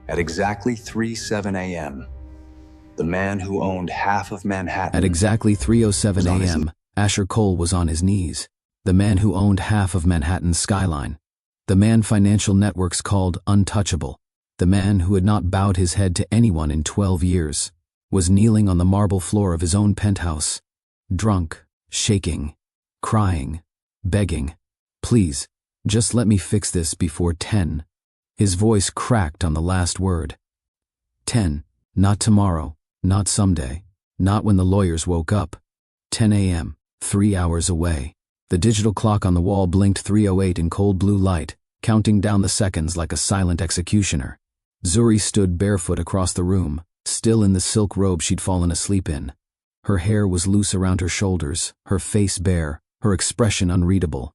At exactly 3:07 a.m., the man who owned half of Manhattan. At exactly 3:07 a.m., Asher Cole was on his knees. The man who owned half of Manhattan's skyline. The man financial networks called untouchable. The man who had not bowed his head to anyone in 12 years. Was kneeling on the marble floor of his own penthouse. Drunk, shaking, crying, begging. Please, just let me fix this before 10. His voice cracked on the last word. 10, not tomorrow, not someday, not when the lawyers woke up. 10 a.m., 3 hours away. The digital clock on the wall blinked 3:08 in cold blue light, counting down the seconds like a silent executioner. Zuri stood barefoot across the room, still in the silk robe she'd fallen asleep in. Her hair was loose around her shoulders, her face bare, her expression unreadable.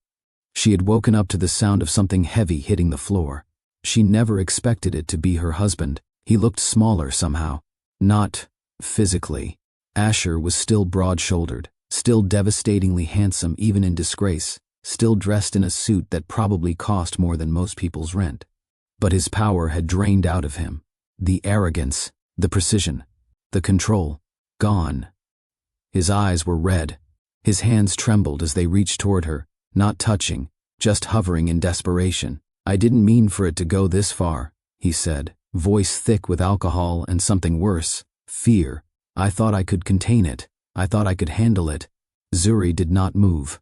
She had woken up to the sound of something heavy hitting the floor. She never expected it to be her husband. He looked smaller somehow. Not physically. Asher was still broad-shouldered, still devastatingly handsome even in disgrace, still dressed in a suit that probably cost more than most people's rent. But his power had drained out of him. The arrogance, the precision, the control, gone. His eyes were red. His hands trembled as they reached toward her, not touching, just hovering in desperation. I didn't mean for it to go this far, he said, voice thick with alcohol and something worse, fear. I thought I could contain it. I thought I could handle it. Zuri did not move.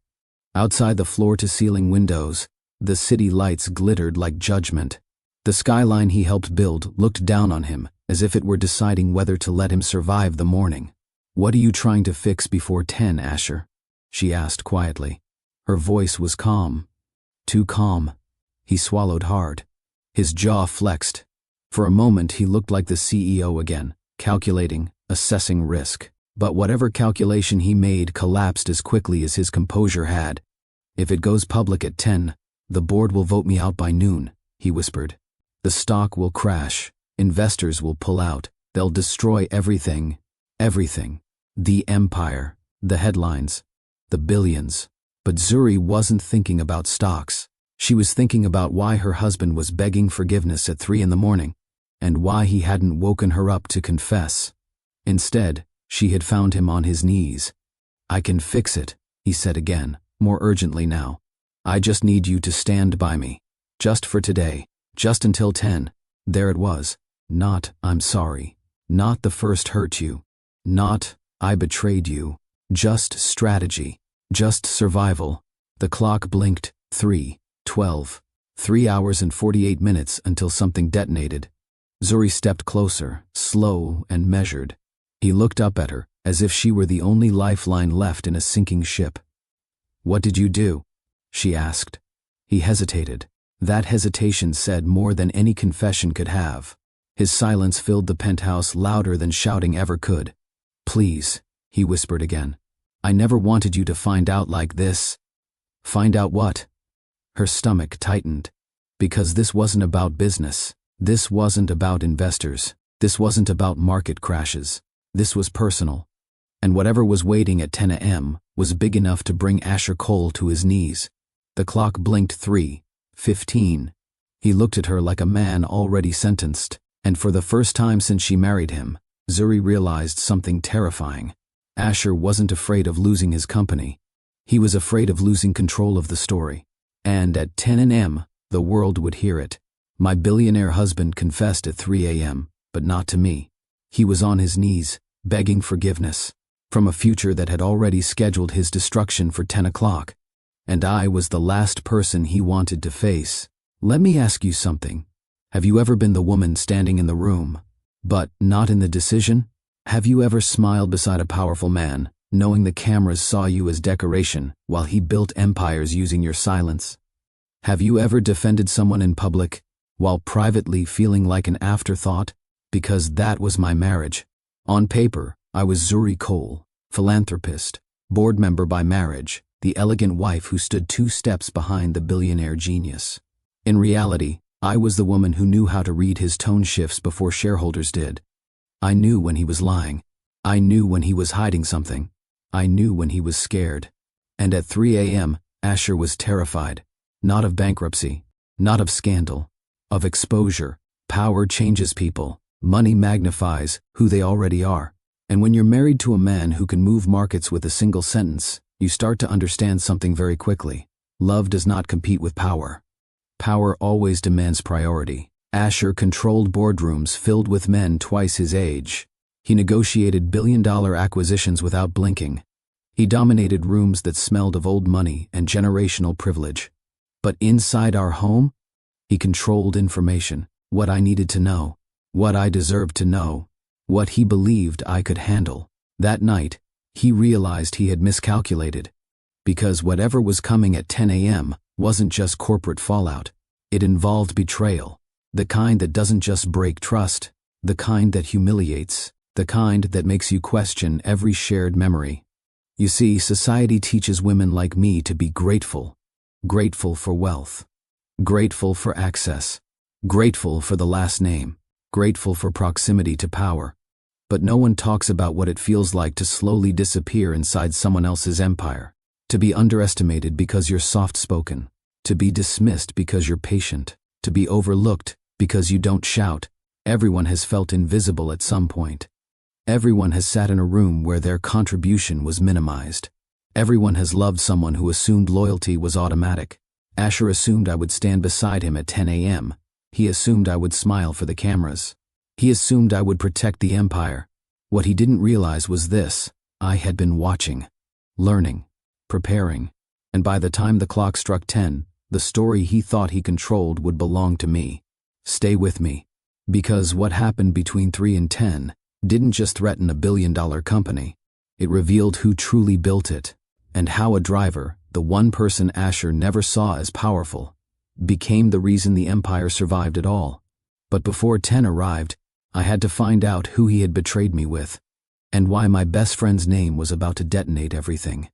Outside the floor-to-ceiling windows, the city lights glittered like judgment. The skyline he helped build looked down on him, as if it were deciding whether to let him survive the morning. What are you trying to fix before 10, Asher? She asked quietly. Her voice was calm. Too calm. He swallowed hard. His jaw flexed. For a moment he looked like the CEO again, calculating, assessing risk. But whatever calculation he made collapsed as quickly as his composure had. If it goes public at 10, the board will vote me out by noon, he whispered. The stock will crash. Investors will pull out. They'll destroy everything. Everything. The empire. The headlines. The billions. But Zuri wasn't thinking about stocks. She was thinking about why her husband was begging forgiveness at 3 a.m, and why he hadn't woken her up to confess. Instead, she had found him on his knees. I can fix it, he said again, more urgently now. I just need you to stand by me. Just for today. Just until 10. There it was. Not, I'm sorry. Not the first hurt you. Not, I betrayed you. Just strategy. Just survival. The clock blinked. 3:12. 3 hours and 48 minutes until something detonated. Zuri stepped closer, slow and measured. He looked up at her, as if she were the only lifeline left in a sinking ship. What did you do? She asked. He hesitated. That hesitation said more than any confession could have. His silence filled the penthouse louder than shouting ever could. Please, he whispered again. I never wanted you to find out like this. Find out what? Her stomach tightened. Because this wasn't about business. This wasn't about investors. This wasn't about market crashes. This was personal. And whatever was waiting at 10 a.m. was big enough to bring Asher Cole to his knees. The clock blinked 3:15. He looked at her like a man already sentenced, and for the first time since she married him, Zuri realized something terrifying. Asher wasn't afraid of losing his company. He was afraid of losing control of the story. And at 10 a.m., the world would hear it. My billionaire husband confessed at 3 a.m., but not to me. He was on his knees, begging forgiveness, from a future that had already scheduled his destruction for 10 o'clock. And I was the last person he wanted to face. Let me ask you something. Have you ever been the woman standing in the room, but not in the decision? Have you ever smiled beside a powerful man, knowing the cameras saw you as decoration while he built empires using your silence? Have you ever defended someone in public while privately feeling like an afterthought? Because that was my marriage. On paper, I was Zuri Cole, philanthropist, board member by marriage, the elegant wife who stood 2 steps behind the billionaire genius. In reality, I was the woman who knew how to read his tone shifts before shareholders did. I knew when he was lying. I knew when he was hiding something. I knew when he was scared. And at 3 a.m., Asher was terrified. Not of bankruptcy, not of scandal, of exposure, Power changes people. Money magnifies who they already are. And when you're married to a man who can move markets with a single sentence, you start to understand something very quickly. Love does not compete with power. Power always demands priority. Asher controlled boardrooms filled with men twice his age. He negotiated billion-dollar acquisitions without blinking. He dominated rooms that smelled of old money and generational privilege. But inside our home, he controlled information, what I needed to know, what I deserved to know, what he believed I could handle. That night, he realized he had miscalculated. Because whatever was coming at 10 a.m. wasn't just corporate fallout. It involved betrayal. The kind that doesn't just break trust, the kind that humiliates, the kind that makes you question every shared memory. You see, society teaches women like me to be grateful. Grateful for wealth. Grateful for access. Grateful for the last name. Grateful for proximity to power. But no one talks about what it feels like to slowly disappear inside someone else's empire. To be underestimated because you're soft-spoken. To be dismissed because you're patient. To be overlooked because you don't shout. Everyone has felt invisible at some point. Everyone has sat in a room where their contribution was minimized. Everyone has loved someone who assumed loyalty was automatic. Asher assumed I would stand beside him at 10 a.m. He assumed I would smile for the cameras. He assumed I would protect the empire. What he didn't realize was this: I had been watching, learning, preparing, and by the time the clock struck 10, the story he thought he controlled would belong to me. Stay with me. Because what happened between 3 and 10 didn't just threaten a billion-dollar company. It revealed who truly built it, and how a driver, the one person Asher never saw as powerful, became the reason the empire survived at all. But before 10 arrived, I had to find out who he had betrayed me with, and why my best friend's name was about to detonate everything.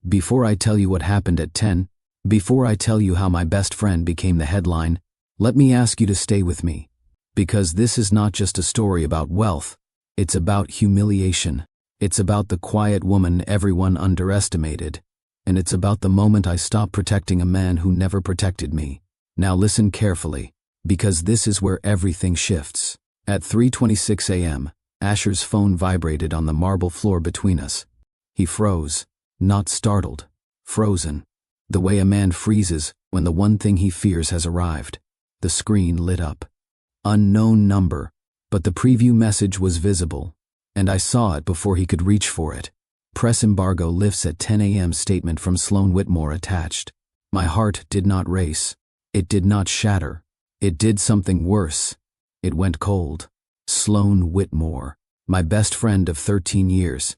Before I tell you what happened at 10, before I tell you how my best friend became the headline, let me ask you to stay with me. Because this is not just a story about wealth, it's about humiliation. It's about the quiet woman everyone underestimated. And it's about the moment I stopped protecting a man who never protected me. Now listen carefully, because this is where everything shifts. At 3:26 a.m., Asher's phone vibrated on the marble floor between us. He froze, not startled, frozen. The way a man freezes when the one thing he fears has arrived. The screen lit up. Unknown number, but the preview message was visible, and I saw it before he could reach for it. Press embargo lifts at 10 a.m. statement from Sloan Whitmore attached. My heart did not race. It did not shatter. It did something worse. It went cold. Sloan Whitmore, my best friend of 13 years.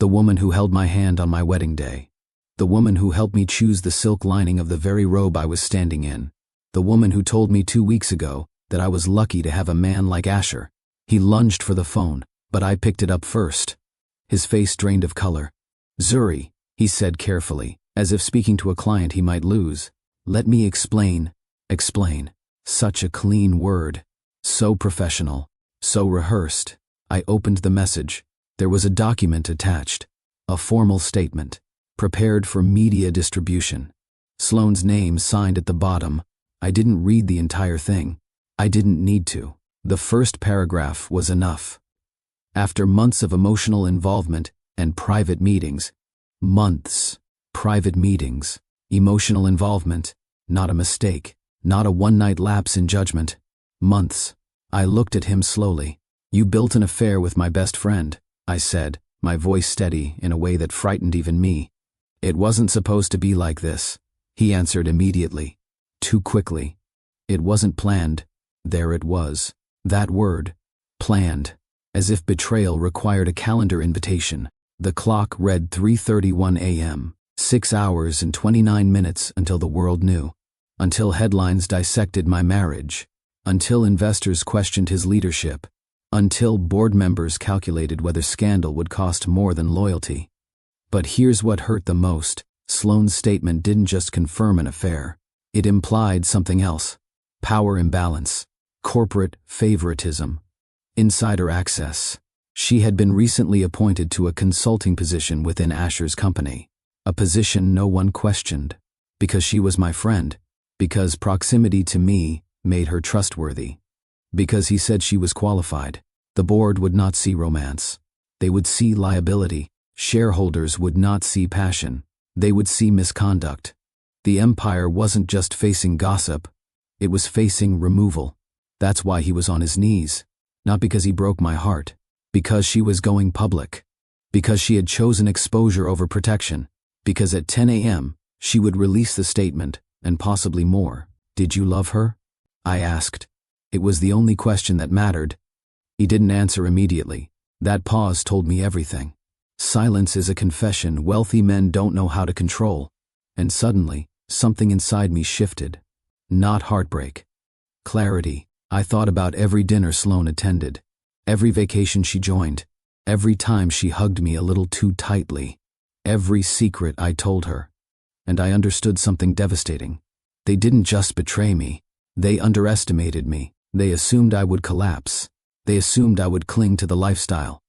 The woman who held my hand on my wedding day. The woman who helped me choose the silk lining of the very robe I was standing in. The woman who told me 2 weeks ago that I was lucky to have a man like Asher. He lunged for the phone, but I picked it up first. His face drained of color. "Zuri," he said carefully, as if speaking to a client he might lose. "Let me explain." Explain. Such a clean word. So professional. So rehearsed. I opened the message. There was a document attached. A formal statement. Prepared for media distribution. Sloan's name signed at the bottom. I didn't read the entire thing. I didn't need to. The first paragraph was enough. After months of emotional involvement and private meetings, months, private meetings, emotional involvement, not a mistake, not a one-night lapse in judgment, months. I looked at him slowly. "You built an affair with my best friend," I said, my voice steady in a way that frightened even me. "It wasn't supposed to be like this," he answered immediately, too quickly. "It wasn't planned." There it was. That word. Planned. As if betrayal required a calendar invitation. The clock read 3:31 a.m. 6 hours and 29 minutes until the world knew. Until headlines dissected my marriage. Until investors questioned his leadership. Until board members calculated whether scandal would cost more than loyalty. But here's what hurt the most. Sloan's statement didn't just confirm an affair. It implied something else. Power imbalance. Corporate favoritism. Insider access. She had been recently appointed to a consulting position within Asher's company. A position no one questioned. Because she was my friend. Because proximity to me made her trustworthy. Because he said she was qualified. The board would not see romance. They would see liability. Shareholders would not see passion. They would see misconduct. The empire wasn't just facing gossip. It was facing removal. That's why he was on his knees. Not because he broke my heart. Because she was going public. Because she had chosen exposure over protection. Because at 10 a.m., she would release the statement, and possibly more. Did you love her? I asked. It was the only question that mattered. He didn't answer immediately. That pause told me everything. Silence is a confession wealthy men don't know how to control. And suddenly, something inside me shifted. Not heartbreak. Clarity. I thought about every dinner Sloane attended. Every vacation she joined. Every time she hugged me a little too tightly. Every secret I told her. And I understood something devastating. They didn't just betray me. They underestimated me. They assumed I would collapse. They assumed I would cling to the lifestyle.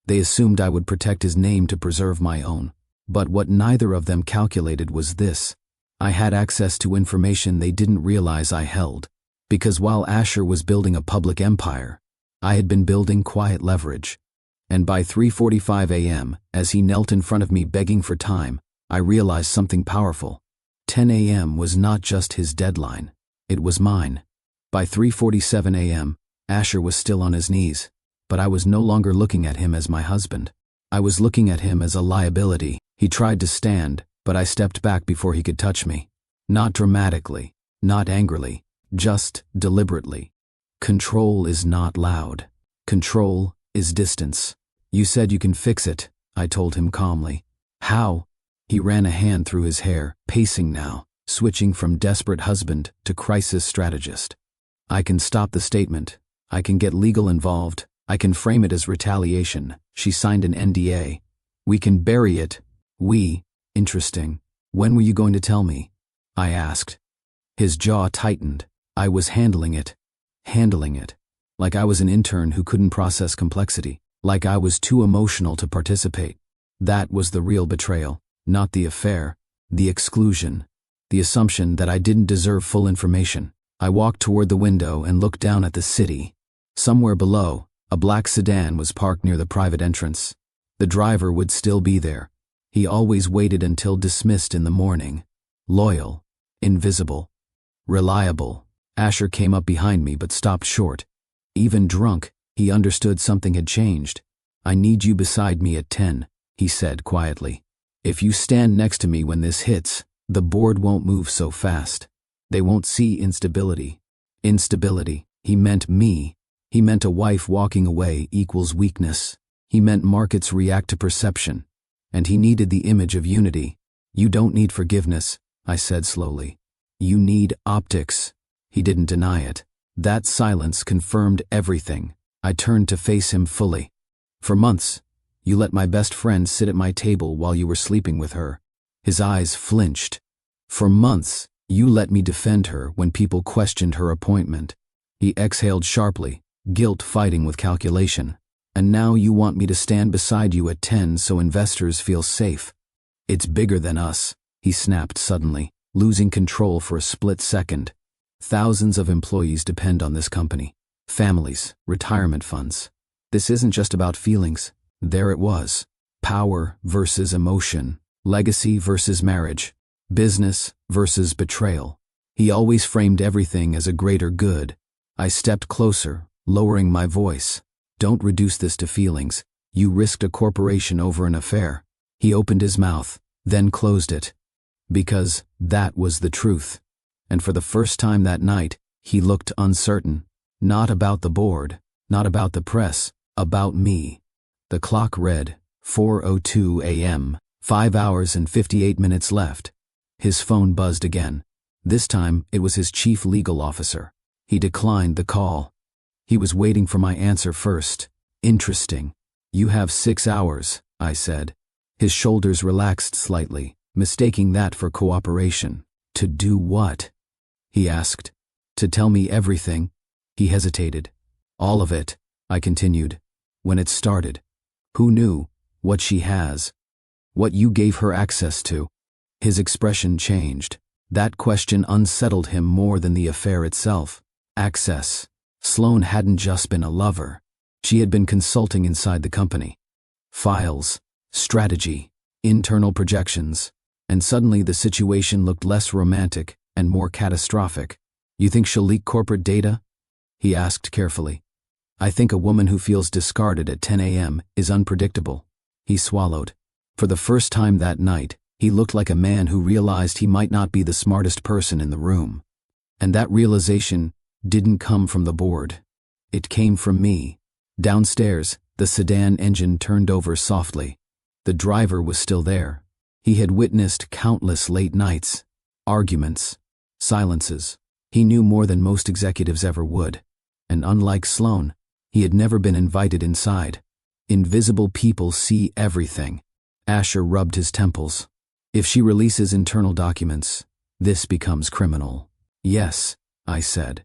They assumed I would protect his name to preserve my own. But what neither of them calculated was this. I had access to information they didn't realize I held. Because while Asher was building a public empire, I had been building quiet leverage. And by 3:45 a.m., as he knelt in front of me begging for time, I realized something powerful. 10 a.m. was not just his deadline. It was mine. By 3:47 a.m., Asher was still on his knees, but I was no longer looking at him as my husband. I was looking at him as a liability. He tried to stand, but I stepped back before he could touch me. Not dramatically, not angrily, just deliberately. Control is not loud. Control is distance. You said you can fix it, I told him calmly. How? He ran a hand through his hair, pacing now, switching from desperate husband to crisis strategist. I can stop the statement. I can get legal involved. I can frame it as retaliation. She signed an NDA. We can bury it. Interesting. When were you going to tell me? I asked. His jaw tightened. I was handling it. Like I was an intern who couldn't process complexity. Like I was too emotional to participate. That was the real betrayal, not the affair, the exclusion, the assumption that I didn't deserve full information. I walked toward the window and looked down at the city. Somewhere below, a black sedan was parked near the private entrance. The driver would still be there. He always waited until dismissed in the morning. Loyal, invisible, reliable. Asher came up behind me but stopped short. Even drunk, he understood something had changed. I need you beside me at 10, he said quietly. If you stand next to me when this hits, the board won't move so fast. They won't see instability. Instability. He meant me. He meant a wife walking away equals weakness. He meant markets react to perception. And he needed the image of unity. You don't need forgiveness, I said slowly. You need optics. He didn't deny it. That silence confirmed everything. I turned to face him fully. For months, you let my best friend sit at my table while you were sleeping with her. His eyes flinched. For months, you let me defend her when people questioned her appointment. He exhaled sharply, guilt fighting with calculation. And now you want me to stand beside you at 10 so investors feel safe. It's bigger than us, he snapped suddenly, losing control for a split second. Thousands of employees depend on this company. Families, retirement funds. This isn't just about feelings. There it was. Power versus emotion. Legacy versus marriage. Business versus betrayal. He always framed everything as a greater good. I stepped closer, lowering my voice. Don't reduce this to feelings. You risked a corporation over an affair. He opened his mouth, then closed it. Because that was the truth. And for the first time that night, he looked uncertain. Not about the board, not about the press, about me. The clock read 4:02 a.m., 5 hours and 58 minutes left. His phone buzzed again. This time, it was his chief legal officer. He declined the call. He was waiting for my answer first. Interesting. You have 6 hours, I said. His shoulders relaxed slightly, mistaking that for cooperation. To do what? He asked. To tell me everything. He hesitated. All of it, I continued. When it started. Who knew? What she has. What you gave her access to. His expression changed. That question unsettled him more than the affair itself. Access. Sloane hadn't just been a lover. She had been consulting inside the company. Files, strategy, internal projections, and suddenly the situation looked less romantic and more catastrophic. "You think she'll leak corporate data?" he asked carefully. "I think a woman who feels discarded at 10 a.m. is unpredictable." He swallowed. For the first time that night, he looked like a man who realized he might not be the smartest person in the room. And that realization didn't come from the board. It came from me. Downstairs, the sedan engine turned over softly. The driver was still there. He had witnessed countless late nights, arguments, silences. He knew more than most executives ever would. And unlike Sloane, he had never been invited inside. Invisible people see everything. Asher rubbed his temples. "If she releases internal documents, this becomes criminal." "Yes," I said.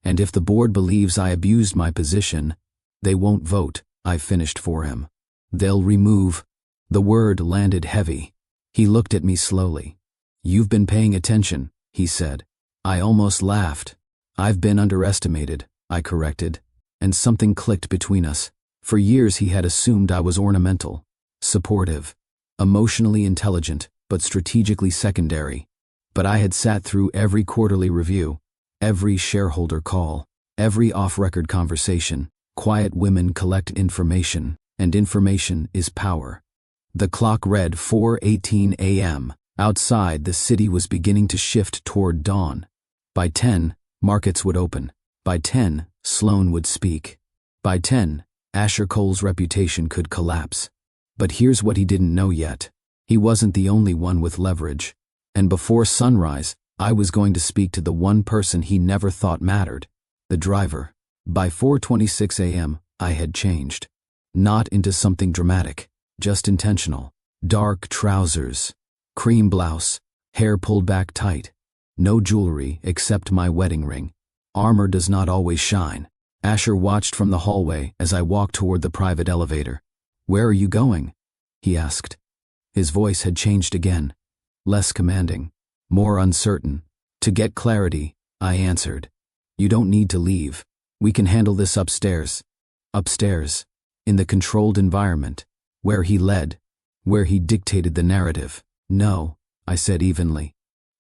"And if the board believes I abused my position, they won't vote," I finished for him. "They'll remove." The word landed heavy. He looked at me slowly. "You've been paying attention," he said. I almost laughed. "I've been underestimated," I corrected. And something clicked between us. For years he had assumed I was ornamental, supportive, emotionally intelligent, but strategically secondary. But I had sat through every quarterly review, every shareholder call, every off-record conversation. Quiet women collect information, and information is power. The clock read 4:18 a.m. Outside, the city was beginning to shift toward dawn. By 10, markets would open. By 10, Sloane would speak. By 10, Asher Cole's reputation could collapse. But here's what he didn't know yet. He wasn't the only one with leverage. And before sunrise, I was going to speak to the one person he never thought mattered, the driver. By 4:26 a.m., I had changed. Not into something dramatic, just intentional. Dark trousers, cream blouse, hair pulled back tight. No jewelry except my wedding ring. Armor does not always shine. Asher watched from the hallway as I walked toward the private elevator. "Where are you going?" he asked. His voice had changed again. Less commanding, more uncertain. "To get clarity," I answered. "You don't need to leave. We can handle this upstairs." Upstairs, in the controlled environment, where he led, where he dictated the narrative. "No," I said evenly.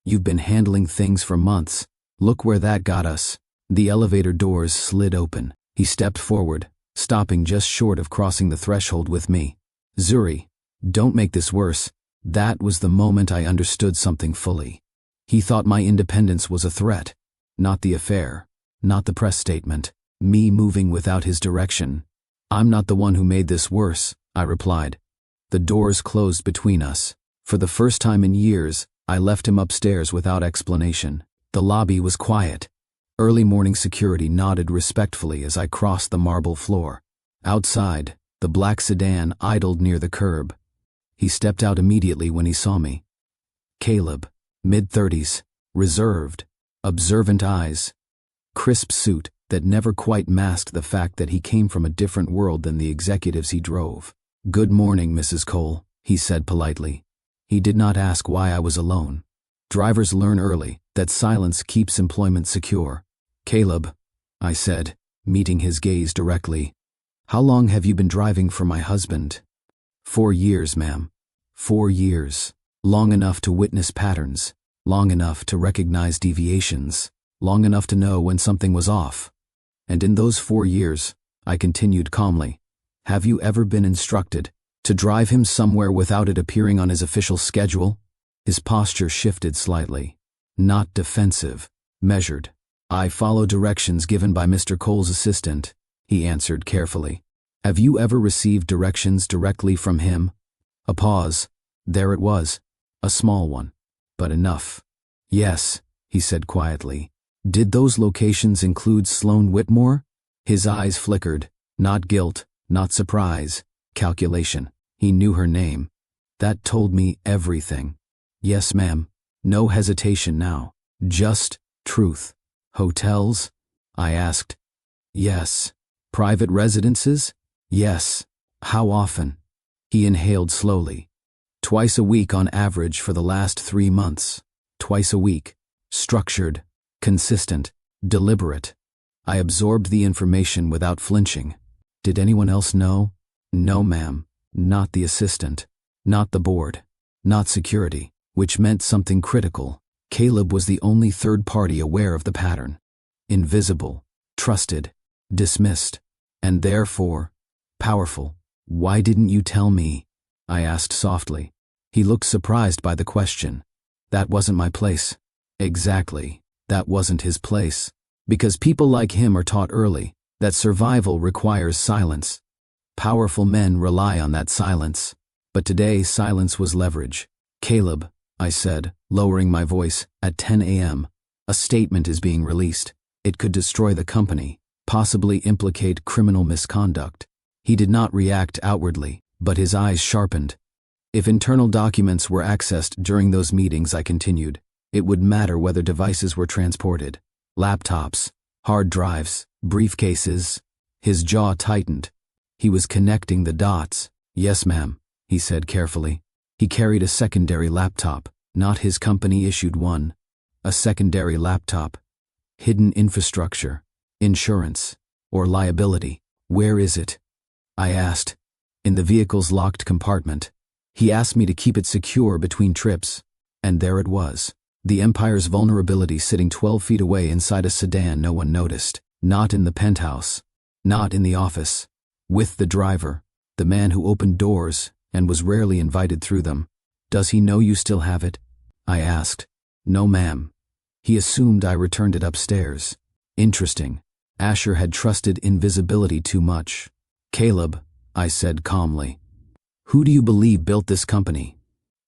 "You've been handling things for months. Look where that got us." The elevator doors slid open. He stepped forward, stopping just short of crossing the threshold with me. "Zuri, don't make this worse." That was the moment I understood something fully. He thought my independence was a threat, not the affair, not the press statement, me moving without his direction. "I'm not the one who made this worse," I replied. The doors closed between us. For the first time in years, I left him upstairs without explanation. The lobby was quiet. Early morning security nodded respectfully as I crossed the marble floor. Outside, the black sedan idled near the curb. He stepped out immediately when he saw me. Caleb, mid-30s, reserved, observant eyes, crisp suit that never quite masked the fact that he came from a different world than the executives he drove. "Good morning, Mrs. Cole," he said politely. He did not ask why I was alone. Drivers learn early that silence keeps employment secure. "Caleb," I said, meeting his gaze directly. "How long have you been driving for my husband?" 4 years, ma'am. 4 years. Long enough to witness patterns. Long enough to recognize deviations. Long enough to know when something was off. And in those 4 years, I continued calmly, have you ever been instructed to drive him somewhere without it appearing on his official schedule? His posture shifted slightly. Not defensive, measured. "I follow directions given by Mr. Cole's assistant," he answered carefully. "Have you ever received directions directly from him?" A pause. There it was. A small one, but enough. "Yes," he said quietly. "Did those locations include Sloane Whitmore?" His eyes flickered. Not guilt, not surprise, calculation. He knew her name. That told me everything. "Yes, ma'am." No hesitation now. Just truth. "Hotels?" I asked. "Yes." "Private residences?" "Yes." "How often?" He inhaled slowly. "Twice a week on average for the last 3 months. Twice a week. Structured, consistent, deliberate." I absorbed the information without flinching. Did anyone else know? No, ma'am. Not the assistant. Not the board. Not security, which meant something critical. Caleb was the only third party aware of the pattern. Invisible, trusted, dismissed, and therefore, powerful. Why didn't you tell me? I asked softly. He looked surprised by the question. That wasn't my place. Exactly, that wasn't his place. Because people like him are taught early that survival requires silence. Powerful men rely on that silence. But today, silence was leverage. Caleb, I said, lowering my voice, at 10 a.m., a statement is being released. It could destroy the company, possibly implicate criminal misconduct. He did not react outwardly, but his eyes sharpened. If internal documents were accessed during those meetings, I continued, it would matter whether devices were transported. Laptops, hard drives, briefcases. His jaw tightened. He was connecting the dots. Yes, ma'am, he said carefully. He carried a secondary laptop, not his company-issued one. A secondary laptop. Hidden infrastructure, insurance, or liability. Where is it? I asked. In the vehicle's locked compartment. He asked me to keep it secure between trips. And there it was. The Empire's vulnerability sitting 12 feet away inside a sedan no one noticed. Not in the penthouse. Not in the office. With the driver. The man who opened doors and was rarely invited through them. Does he know you still have it? I asked. No, ma'am. He assumed I returned it upstairs. Interesting. Asher had trusted invisibility too much. Caleb, I said calmly. Who do you believe built this company?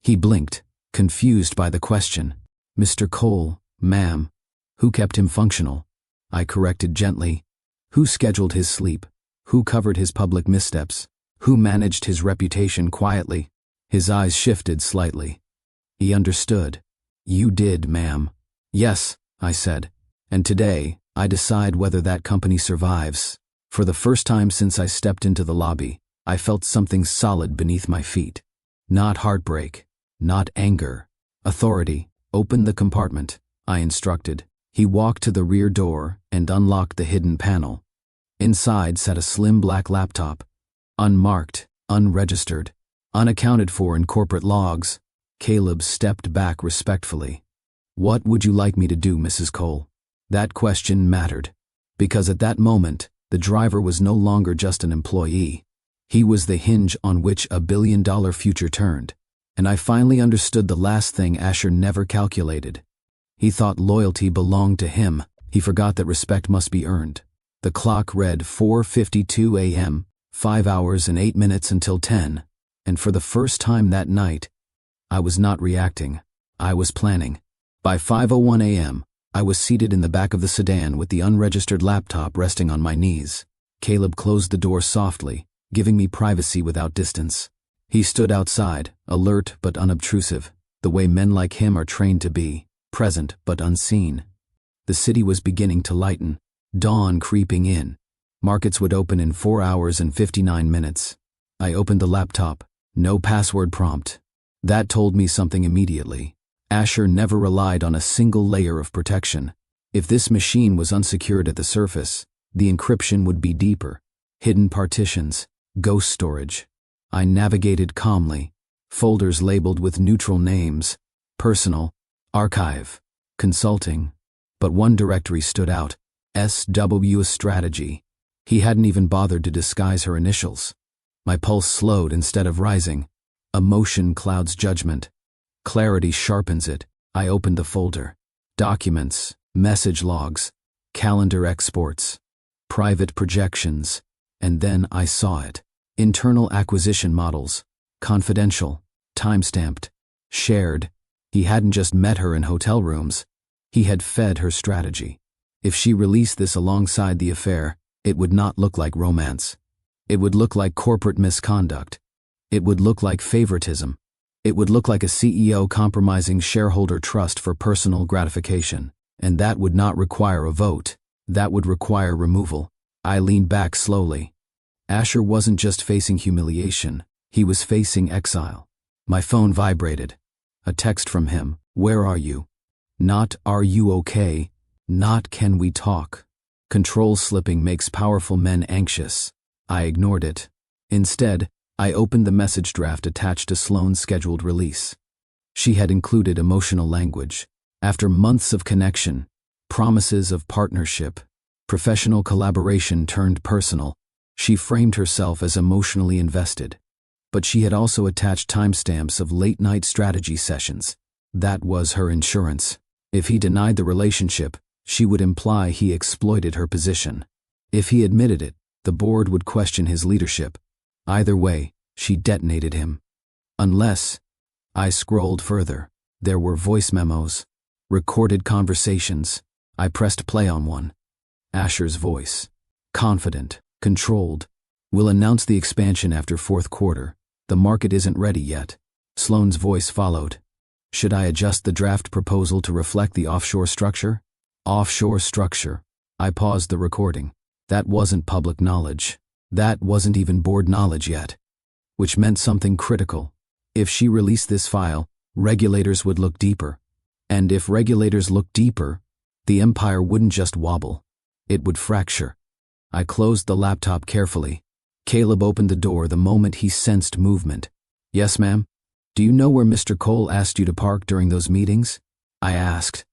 He blinked, confused by the question. Mr. Cole, ma'am. Who kept him functional? I corrected gently. Who scheduled his sleep? Who covered his public missteps? Who managed his reputation quietly? His eyes shifted slightly. He understood. You did, ma'am. Yes, I said. And today, I decide whether that company survives. For the first time since I stepped into the lobby, I felt something solid beneath my feet. Not heartbreak. Not anger. Authority. Open the compartment, I instructed. He walked to the rear door and unlocked the hidden panel. Inside sat a slim black laptop. Unmarked, unregistered, unaccounted for in corporate logs. Caleb stepped back respectfully. What would you like me to do, Mrs. Cole? That question mattered, because at that moment, the driver was no longer just an employee. He was the hinge on which a billion-dollar future turned. And I finally understood the last thing Asher never calculated. He thought loyalty belonged to him. He forgot that respect must be earned. The clock read 4:52 a.m., 5 hours and 8 minutes until 10, and for the first time that night, I was not reacting. I was planning. By 5:01 a.m., I was seated in the back of the sedan with the unregistered laptop resting on my knees. Caleb closed the door softly, giving me privacy without distance. He stood outside, alert but unobtrusive, the way men like him are trained to be, present but unseen. The city was beginning to lighten, dawn creeping in. Markets would open in 4 hours and 59 minutes. I opened the laptop, no password prompt. That told me something immediately. Asher never relied on a single layer of protection. If this machine was unsecured at the surface, the encryption would be deeper. Hidden partitions, ghost storage. I navigated calmly, folders labeled with neutral names, personal, archive, consulting. But one directory stood out, SW Strategy. He hadn't even bothered to disguise her initials. My pulse slowed instead of rising. Emotion clouds judgment. Clarity sharpens it. I opened the folder. Documents, message logs, calendar exports, private projections, and then I saw it. Internal acquisition models, confidential, time-stamped, shared. He hadn't just met her in hotel rooms. He had fed her strategy. If she released this alongside the affair, it would not look like romance. It would look like corporate misconduct. It would look like favoritism. It would look like a CEO compromising shareholder trust for personal gratification. And that would not require a vote. That would require removal. I leaned back slowly. Asher wasn't just facing humiliation. He was facing exile. My phone vibrated. A text from him. Where are you? Not are you okay? Not can we talk? Control slipping makes powerful men anxious. I ignored it. Instead, I opened the message draft attached to Sloane's scheduled release. She had included emotional language. After months of connection, promises of partnership, professional collaboration turned personal, she framed herself as emotionally invested. But she had also attached timestamps of late-night strategy sessions. That was her insurance. If he denied the relationship, she would imply he exploited her position. If he admitted it, the board would question his leadership. Either way, she detonated him. Unless, I scrolled further. There were voice memos, recorded conversations. I pressed play on one. Asher's voice. Confident, controlled. We'll announce the expansion after fourth quarter. The market isn't ready yet. Sloane's voice followed. Should I adjust the draft proposal to reflect the offshore structure? Offshore structure. I paused the recording. That wasn't public knowledge. That wasn't even board knowledge yet. Which meant something critical. If she released this file, regulators would look deeper. And if regulators looked deeper, the empire wouldn't just wobble. It would fracture. I closed the laptop carefully. Caleb opened the door the moment he sensed movement. Yes, ma'am? Do you know where Mr. Cole asked you to park during those meetings? I asked.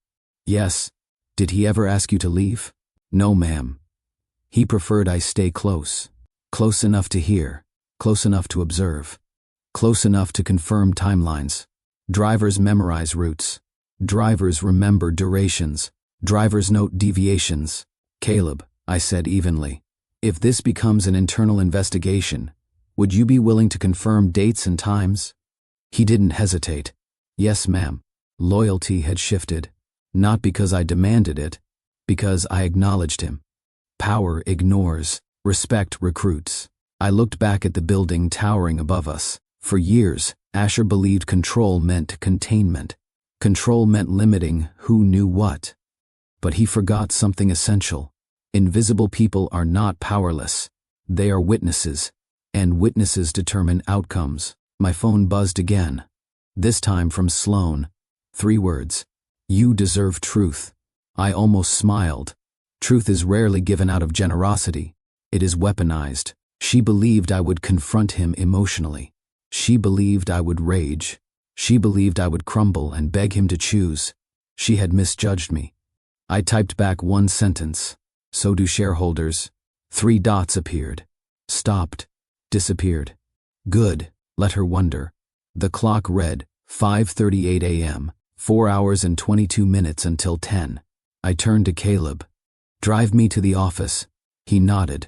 Yes. Did he ever ask you to leave? No, ma'am. He preferred I stay close. Close enough to hear. Close enough to observe. Close enough to confirm timelines. Drivers memorize routes. Drivers remember durations. Drivers note deviations. Caleb, I said evenly, if this becomes an internal investigation, would you be willing to confirm dates and times? He didn't hesitate. Yes, ma'am. Loyalty had shifted. Not because I demanded it, because I acknowledged him. Power ignores. Respect recruits. I looked back at the building towering above us. For years, Asher believed control meant containment. Control meant limiting who knew what. But he forgot something essential. Invisible people are not powerless. They are witnesses, and witnesses determine outcomes. My phone buzzed again. This time from Sloane. 3 words. You deserve truth. I almost smiled. Truth is rarely given out of generosity. It is weaponized. She believed I would confront him emotionally. She believed I would rage. She believed I would crumble and beg him to choose. She had misjudged me. I typed back one sentence. So do shareholders. 3 dots appeared. Stopped. Disappeared. Good. Let her wonder. The clock read 5:38 a.m., 4 hours and 22 minutes until 10. I turned to Caleb. Drive me to the office. He nodded.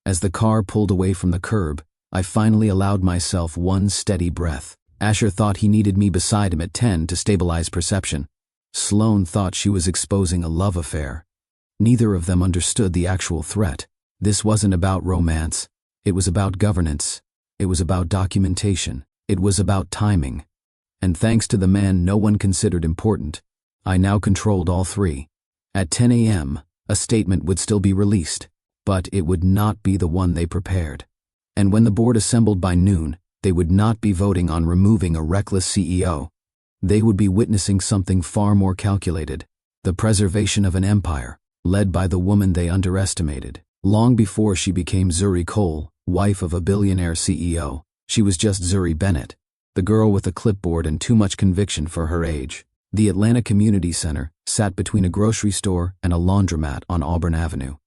As the car pulled away from the curb, I finally allowed myself one steady breath. Asher thought he needed me beside him at 10 to stabilize perception. Sloane thought she was exposing a love affair. Neither of them understood the actual threat. This wasn't about romance. It was about governance. It was about documentation. It was about timing. And thanks to the man no one considered important, I now controlled all 3. At 10 a.m., a statement would still be released, but it would not be the one they prepared. And when the board assembled by noon, they would not be voting on removing a reckless CEO. They would be witnessing something far more calculated, the preservation of an empire, led by the woman they underestimated. Long before she became Zuri Cole, wife of a billionaire CEO, she was just Zuri Bennett, the girl with a clipboard and too much conviction for her age. The Atlanta Community Center sat between a grocery store and a laundromat on Auburn Avenue.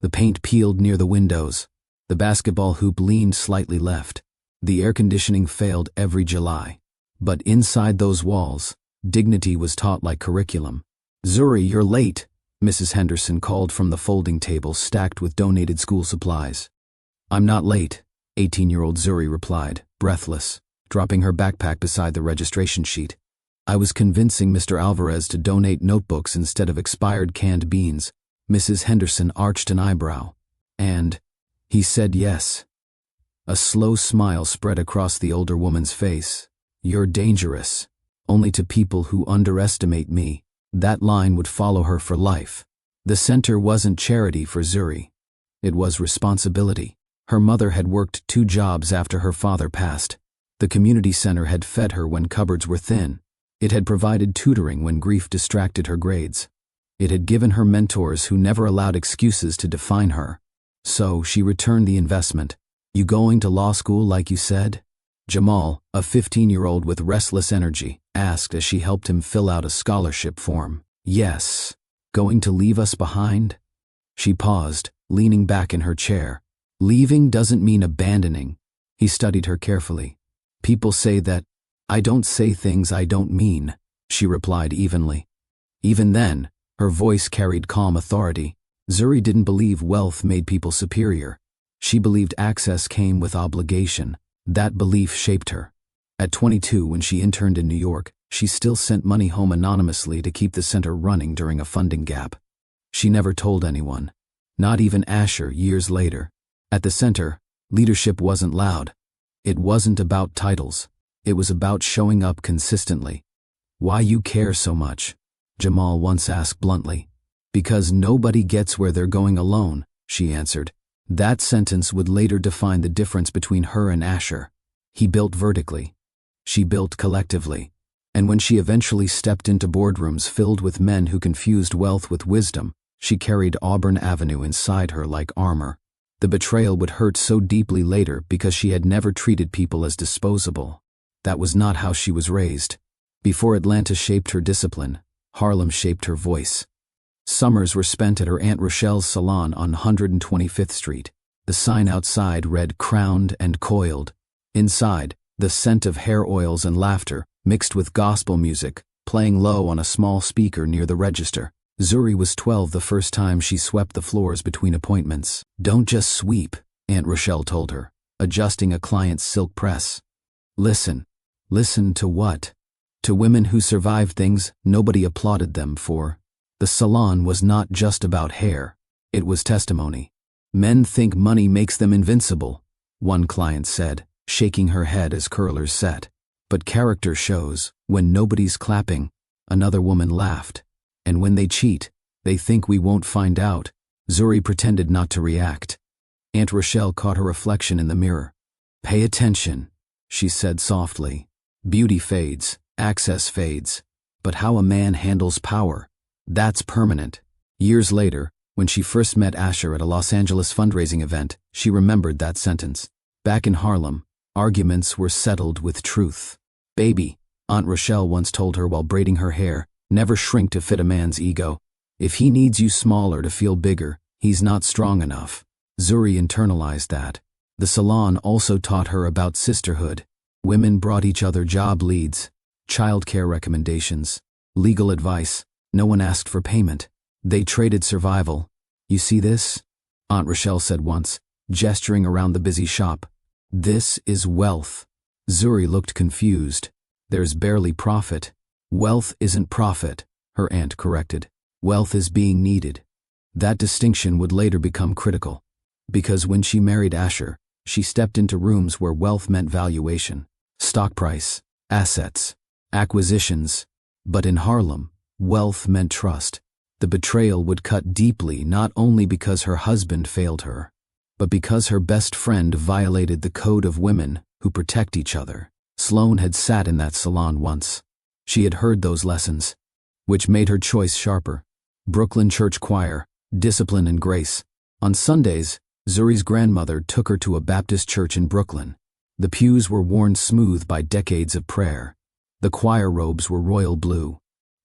The paint peeled near the windows. The basketball hoop leaned slightly left. The air conditioning failed every July. But inside those walls, dignity was taught like curriculum. Zuri, you're late, Mrs. Henderson called from the folding table stacked with donated school supplies. I'm not late, 18-year-old Zuri replied, breathless, dropping her backpack beside the registration sheet. I was convincing Mr. Alvarez to donate notebooks instead of expired canned beans. Mrs. Henderson arched an eyebrow. And he said yes. A slow smile spread across the older woman's face. You're dangerous. Only to people who underestimate me. That line would follow her for life. The center wasn't charity for Zuri. It was responsibility. Her mother had worked 2 jobs after her father passed. The community center had fed her when cupboards were thin. It had provided tutoring when grief distracted her grades. It had given her mentors who never allowed excuses to define her. So she returned the investment. "You going to law school like you said?" Jamal, a 15-year-old with restless energy, asked as she helped him fill out a scholarship form. "Yes." "Going to leave us behind?" She paused, leaning back in her chair. "Leaving doesn't mean abandoning." He studied her carefully. "People say that. I don't say things I don't mean," she replied evenly. Even then, her voice carried calm authority. Zuri didn't believe wealth made people superior. She believed access came with obligation. That belief shaped her. At 22, when she interned in New York, she still sent money home anonymously to keep the center running during a funding gap. She never told anyone, not even Asher years later. At the center, leadership wasn't loud. It wasn't about titles. It was about showing up consistently. "Why you care so much?" Jamal once asked bluntly. "Because nobody gets where they're going alone," she answered. That sentence would later define the difference between her and Asher. He built vertically. She built collectively. And when she eventually stepped into boardrooms filled with men who confused wealth with wisdom, she carried Auburn Avenue inside her like armor. The betrayal would hurt so deeply later because she had never treated people as disposable. That was not how she was raised. Before Atlanta shaped her discipline, Harlem shaped her voice. Summers were spent at her Aunt Rochelle's salon on 125th Street. The sign outside read "Crowned and Coiled." Inside, the scent of hair oils and laughter, mixed with gospel music, playing low on a small speaker near the register. Zuri was 12 the first time she swept the floors between appointments. "Don't just sweep," Aunt Rochelle told her, adjusting a client's silk press. "Listen." Listen to what? To women who survived things nobody applauded them for. The salon was not just about hair. It was testimony. "Men think money makes them invincible," one client said, shaking her head as curlers set. "But character shows. When nobody's clapping," another woman laughed. "And when they cheat, they think we won't find out." Zuri pretended not to react. Aunt Rochelle caught her reflection in the mirror. "Pay attention," she said softly. "Beauty fades, access fades. But how a man handles power, that's permanent." Years later, when she first met Asher at a Los Angeles fundraising event, she remembered that sentence. Back in Harlem, arguments were settled with truth. "Baby," Aunt Rochelle once told her while braiding her hair, "never shrink to fit a man's ego. If he needs you smaller to feel bigger, he's not strong enough." Zuri internalized that. The salon also taught her about sisterhood. Women brought each other job leads, childcare recommendations, legal advice. No one asked for payment. They traded survival. "You see this?" Aunt Rochelle said once, gesturing around the busy shop. "This is wealth." Zuri looked confused. "There's barely profit." "Wealth isn't profit," her aunt corrected. "Wealth is being needed." That distinction would later become critical. Because when she married Asher, she stepped into rooms where wealth meant valuation, stock price, assets, acquisitions. But in Harlem, wealth meant trust. The betrayal would cut deeply not only because her husband failed her, but because her best friend violated the code of women who protect each other. Sloane had sat in that salon once. She had heard those lessons, which made her choice sharper. Brooklyn Church Choir, discipline and grace. On Sundays, Zuri's grandmother took her to a Baptist church in Brooklyn. The pews were worn smooth by decades of prayer. The choir robes were royal blue.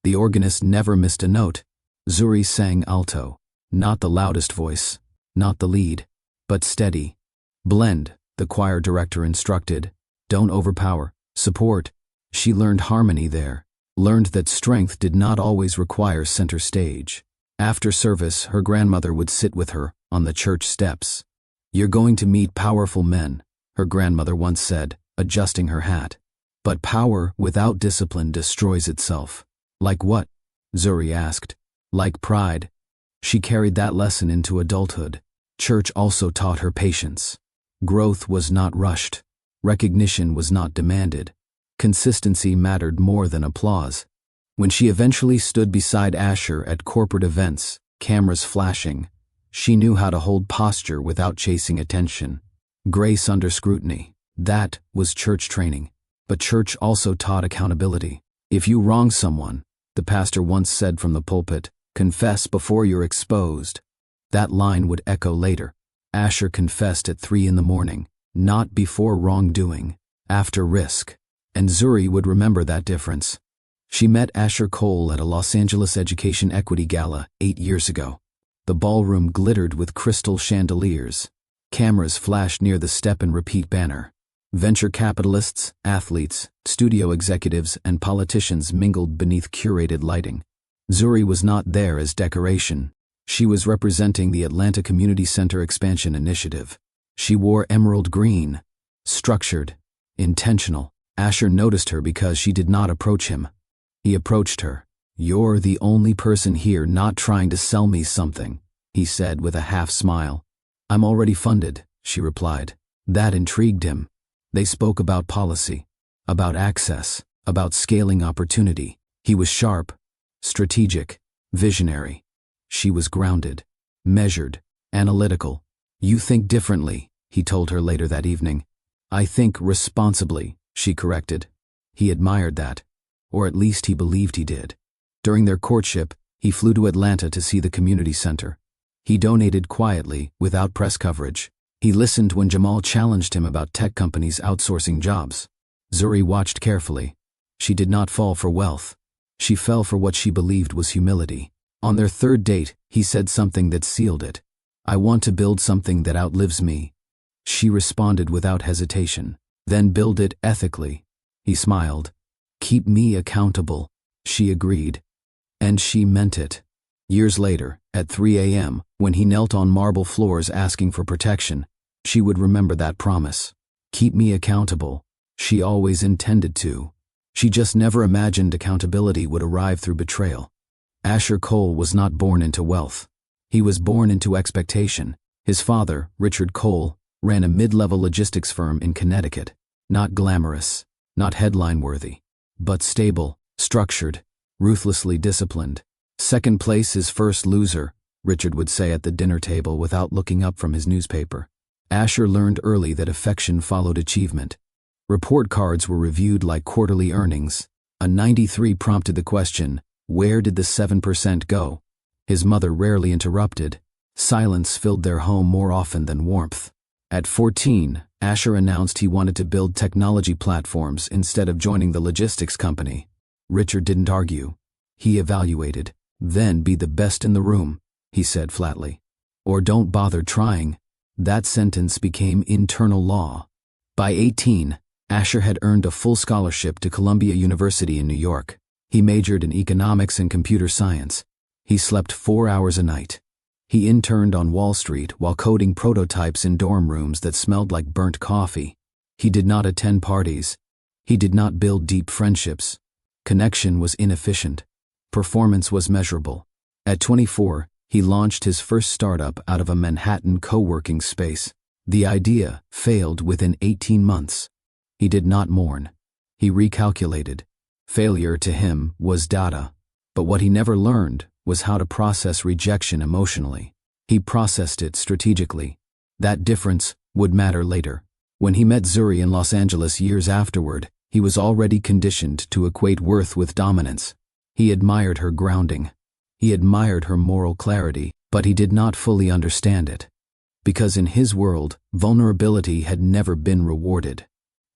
The organist never missed a note. Zuri sang alto, not the loudest voice, not the lead, but steady. "Blend," the choir director instructed. "Don't overpower, support." She learned harmony there, learned that strength did not always require center stage. After service, her grandmother would sit with her on the church steps. "You're going to meet powerful men," her grandmother once said, adjusting her hat. "But power without discipline destroys itself." "Like what?" Zuri asked. "Like pride." She carried that lesson into adulthood. Church also taught her patience. Growth was not rushed. Recognition was not demanded. Consistency mattered more than applause. When she eventually stood beside Asher at corporate events, cameras flashing, she knew how to hold posture without chasing attention. Grace under scrutiny. That was church training. But church also taught accountability. "If you wrong someone," the pastor once said from the pulpit, Confess before you're exposed. That line would echo later. Asher confessed at 3 a.m, not before wrongdoing, after risk. And Zuri would remember that difference. She met Asher Cole at a Los Angeles Education Equity Gala 8 years ago. The ballroom glittered with crystal chandeliers. Cameras flashed near the step and repeat banner. Venture capitalists, athletes, studio executives, and politicians mingled beneath curated lighting. Zuri was not there as decoration. She was representing the Atlanta Community Center Expansion Initiative. She wore emerald green, structured, intentional. Asher noticed her because she did not approach him. He approached her. "You're the only person here not trying to sell me something," he said with a half smile. "I'm already funded," she replied. That intrigued him. They spoke about policy, about access, about scaling opportunity. He was sharp, strategic, visionary. She was grounded, measured, analytical. "You think differently," he told her later that evening. "I think responsibly," she corrected. He admired that, or at least he believed he did. During their courtship, he flew to Atlanta to see the community center. He donated quietly, without press coverage. He listened when Jamal challenged him about tech companies outsourcing jobs. Zuri watched carefully. She did not fall for wealth. She fell for what she believed was humility. On their third date, he said something that sealed it. "I want to build something that outlives me." She responded without hesitation. "Then build it ethically." He smiled. "Keep me accountable," she agreed. And she meant it. Years later, at 3 a.m., when he knelt on marble floors asking for protection, she would remember that promise. Keep me accountable. She always intended to. She just never imagined accountability would arrive through betrayal. Asher Cole was not born into wealth. He was born into expectation. His father, Richard Cole, ran a mid-level logistics firm in Connecticut. Not glamorous, not headline-worthy, but stable, structured, ruthlessly disciplined. "Second place is first loser," Richard would say at the dinner table without looking up from his newspaper. Asher learned early that affection followed achievement. Report cards were reviewed like quarterly earnings. A 93 prompted the question, where did the 7% go? His mother rarely interrupted. Silence filled their home more often than warmth. At 14, Asher announced he wanted to build technology platforms instead of joining the logistics company. Richard didn't argue. He evaluated. "Then be the best in the room," he said flatly. "Or don't bother trying." That sentence became internal law. By 18, Asher had earned a full scholarship to Columbia University in New York. He majored in economics and computer science. He slept 4 hours a night. He interned on Wall Street while coding prototypes in dorm rooms that smelled like burnt coffee. He did not attend parties. He did not build deep friendships. Connection was inefficient. Performance was measurable. At 24, he launched his first startup out of a Manhattan co-working space. The idea failed within 18 months. He did not mourn. He recalculated. Failure to him was data. But what he never learned was how to process rejection emotionally. He processed it strategically. That difference would matter later. When he met Zuri in Los Angeles years afterward, he was already conditioned to equate worth with dominance. He admired her grounding. He admired her moral clarity, but he did not fully understand it. Because in his world, vulnerability had never been rewarded.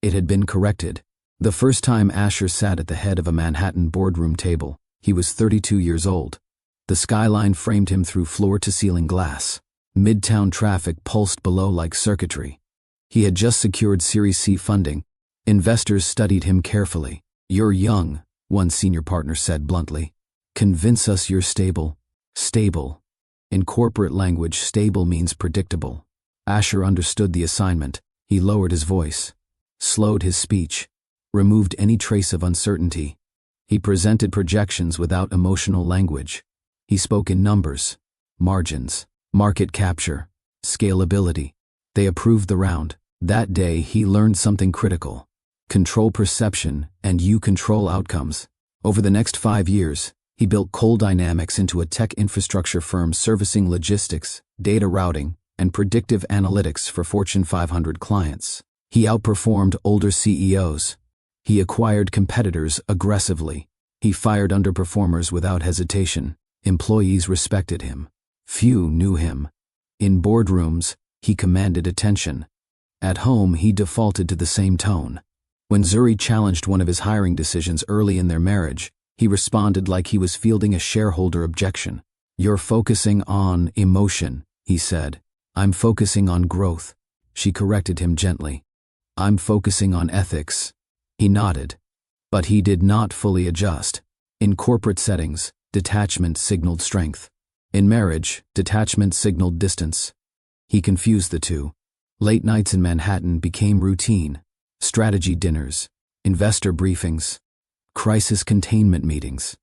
It had been corrected. The first time Asher sat at the head of a Manhattan boardroom table, he was 32 years old. The skyline framed him through floor-to-ceiling glass. Midtown traffic pulsed below like circuitry. He had just secured Series C funding. Investors studied him carefully. "You're young," one senior partner said bluntly. "Convince us you're stable." Stable. In corporate language, stable means predictable. Asher understood the assignment. He lowered his voice, slowed his speech, removed any trace of uncertainty. He presented projections without emotional language. He spoke in numbers, margins, market capture, scalability. They approved the round. That day, he learned something critical. Control perception, and you control outcomes. Over the next 5 years, he built Cole Dynamics into a tech infrastructure firm servicing logistics, data routing, and predictive analytics for Fortune 500 clients. He outperformed older CEOs. He acquired competitors aggressively. He fired underperformers without hesitation. Employees respected him. Few knew him. In boardrooms, he commanded attention. At home, he defaulted to the same tone. When Zuri challenged one of his hiring decisions early in their marriage, he responded like he was fielding a shareholder objection. "You're focusing on emotion," he said. "I'm focusing on growth." She corrected him gently. "I'm focusing on ethics." He nodded. But he did not fully adjust. In corporate settings, detachment signaled strength. In marriage, detachment signaled distance. He confused the two. Late nights in Manhattan became routine. Strategy dinners, investor briefings, crisis containment meetings.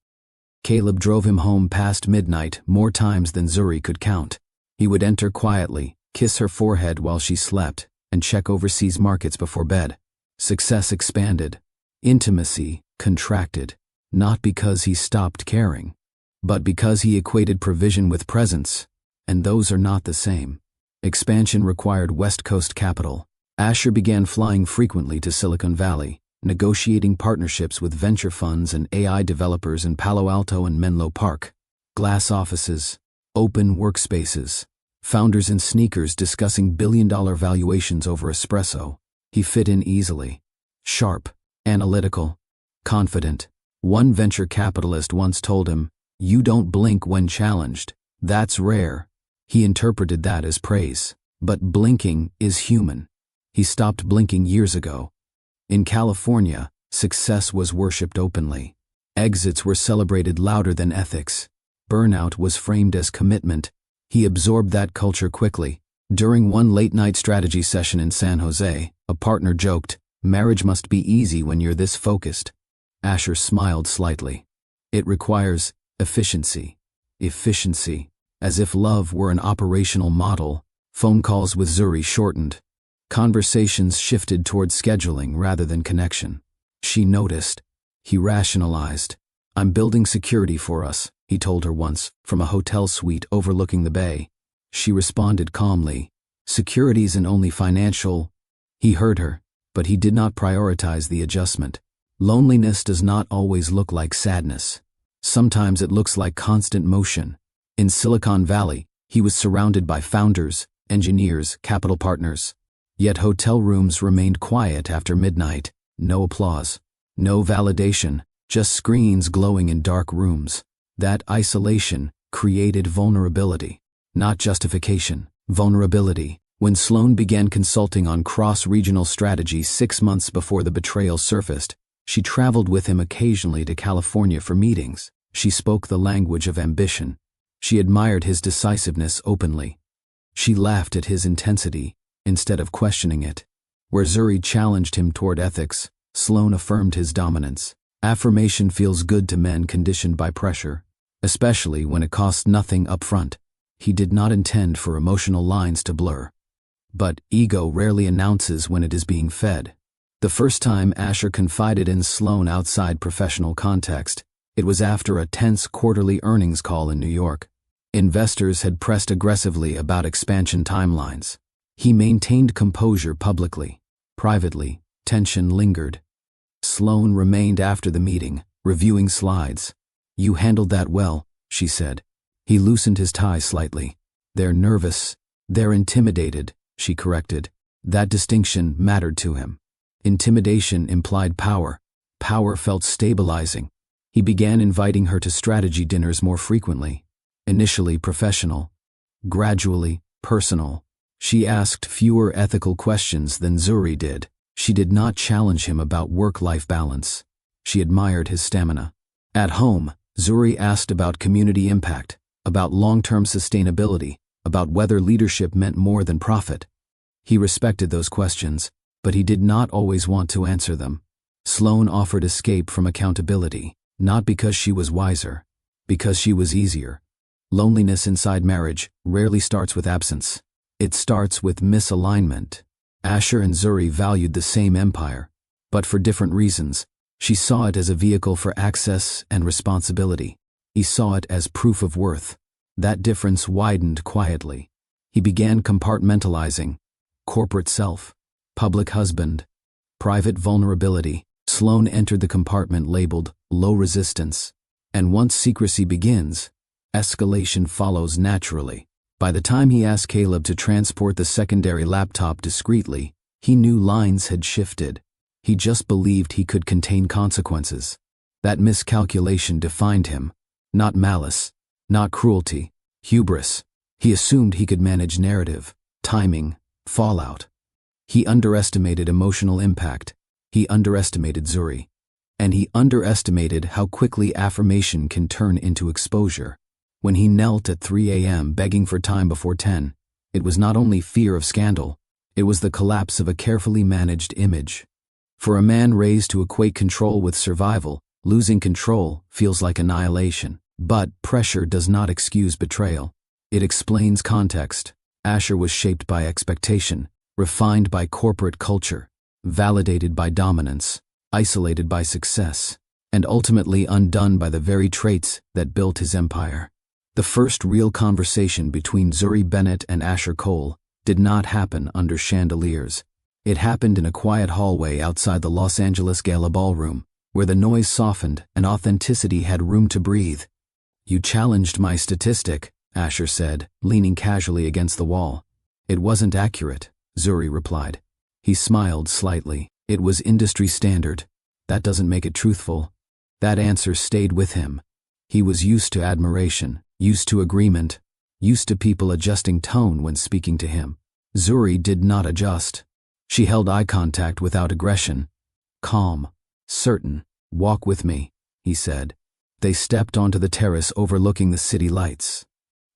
Caleb drove him home past midnight more times than Zuri could count. He would enter quietly, kiss her forehead while she slept, and check overseas markets before bed. Success expanded. Intimacy contracted, not because he stopped caring, but because he equated provision with presence, and those are not the same. Expansion required West Coast capital. Asher began flying frequently to Silicon Valley, negotiating partnerships with venture funds and AI developers in Palo Alto and Menlo Park. Glass offices, open workspaces, founders in sneakers discussing billion-dollar valuations over espresso. He fit in easily. Sharp, analytical, confident. One venture capitalist once told him, "You don't blink when challenged. That's rare." He interpreted that as praise. But blinking is human. He stopped blinking years ago. In California, success was worshipped openly. Exits were celebrated louder than ethics. Burnout was framed as commitment. He absorbed that culture quickly. During one late-night strategy session in San Jose, a partner joked, "Marriage must be easy when you're this focused." Asher smiled slightly. "It requires efficiency." Efficiency. As if love were an operational model, phone calls with Zuri shortened. Conversations shifted toward scheduling rather than connection. She noticed. He rationalized. "I'm building security for us," he told her once, from a hotel suite overlooking the bay. She responded calmly, "Security isn't only financial." He heard her, but he did not prioritize the adjustment. Loneliness does not always look like sadness. Sometimes it looks like constant motion. In Silicon Valley, he was surrounded by founders, engineers, capital partners. Yet hotel rooms remained quiet after midnight. No applause, no validation, just screens glowing in dark rooms. That isolation created vulnerability, not justification, vulnerability. When Sloan began consulting on cross-regional strategy 6 months before the betrayal surfaced, she traveled with him occasionally to California for meetings. She spoke the language of ambition. She admired his decisiveness openly. She laughed at his intensity instead of questioning it. Where Zuri challenged him toward ethics, Sloan affirmed his dominance. Affirmation feels good to men conditioned by pressure, especially when it costs nothing up front. He did not intend for emotional lines to blur. But ego rarely announces when it is being fed. The first time Asher confided in Sloan outside professional context, it was after a tense quarterly earnings call in New York. Investors had pressed aggressively about expansion timelines. He maintained composure publicly. Privately, tension lingered. Sloan remained after the meeting, reviewing slides. "You handled that well," she said. He loosened his tie slightly. "They're nervous. They're intimidated," she corrected. That distinction mattered to him. Intimidation implied power. Power felt stabilizing. He began inviting her to strategy dinners more frequently. Initially professional, gradually personal. She asked fewer ethical questions than Zuri did. She did not challenge him about work-life balance. She admired his stamina. At home, Zuri asked about community impact, about long-term sustainability, about whether leadership meant more than profit. He respected those questions, but he did not always want to answer them. Sloan offered escape from accountability, not because she was wiser, because she was easier. Loneliness inside marriage rarely starts with absence. It starts with misalignment. Asher and Zuri valued the same empire, but for different reasons. She saw it as a vehicle for access and responsibility. He saw it as proof of worth. That difference widened quietly. He began compartmentalizing. Corporate self, public husband, private vulnerability. Sloan entered the compartment labeled low resistance. And once secrecy begins, Escalation follows naturally. By the time he asked Caleb to transport the secondary laptop discreetly, he knew lines had shifted. He just believed he could contain consequences. That miscalculation defined him. Not malice, not cruelty, hubris. He assumed he could manage narrative, timing, fallout. He underestimated emotional impact. He underestimated Zuri. And he underestimated how quickly affirmation can turn into exposure. When he knelt at 3 a.m. begging for time before 10, it was not only fear of scandal, it was the collapse of a carefully managed image. For a man raised to equate control with survival, losing control feels like annihilation. But pressure does not excuse betrayal. It explains context. Asher was shaped by expectation, refined by corporate culture, validated by dominance, isolated by success, and ultimately undone by the very traits that built his empire. The first real conversation between Zuri Bennett and Asher Cole did not happen under chandeliers. It happened in a quiet hallway outside the Los Angeles Gala Ballroom, where the noise softened and authenticity had room to breathe. "You challenged my statistic," Asher said, leaning casually against the wall. "It wasn't accurate," Zuri replied. He smiled slightly. "It was industry standard. That doesn't make it truthful." That answer stayed with him. He was used to admiration, used to agreement, used to people adjusting tone when speaking to him. Zuri did not adjust. She held eye contact without aggression. Calm, certain. "Walk with me," he said. They stepped onto the terrace overlooking the city lights.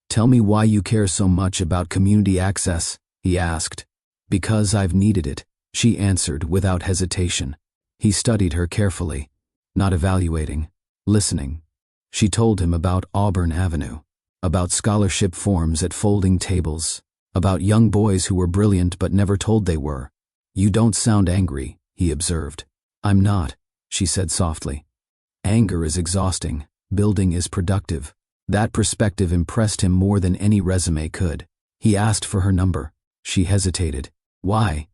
"Tell me why you care so much about community access," he asked. "Because I've needed it," she answered without hesitation. He studied her carefully, not evaluating, listening. She told him about Auburn Avenue, about scholarship forms at folding tables, about young boys who were brilliant but never told they were. "You don't sound angry," he observed. "I'm not," she said softly. "Anger is exhausting. Building is productive." That perspective impressed him more than any resume could. He asked for her number. She hesitated. "Why?"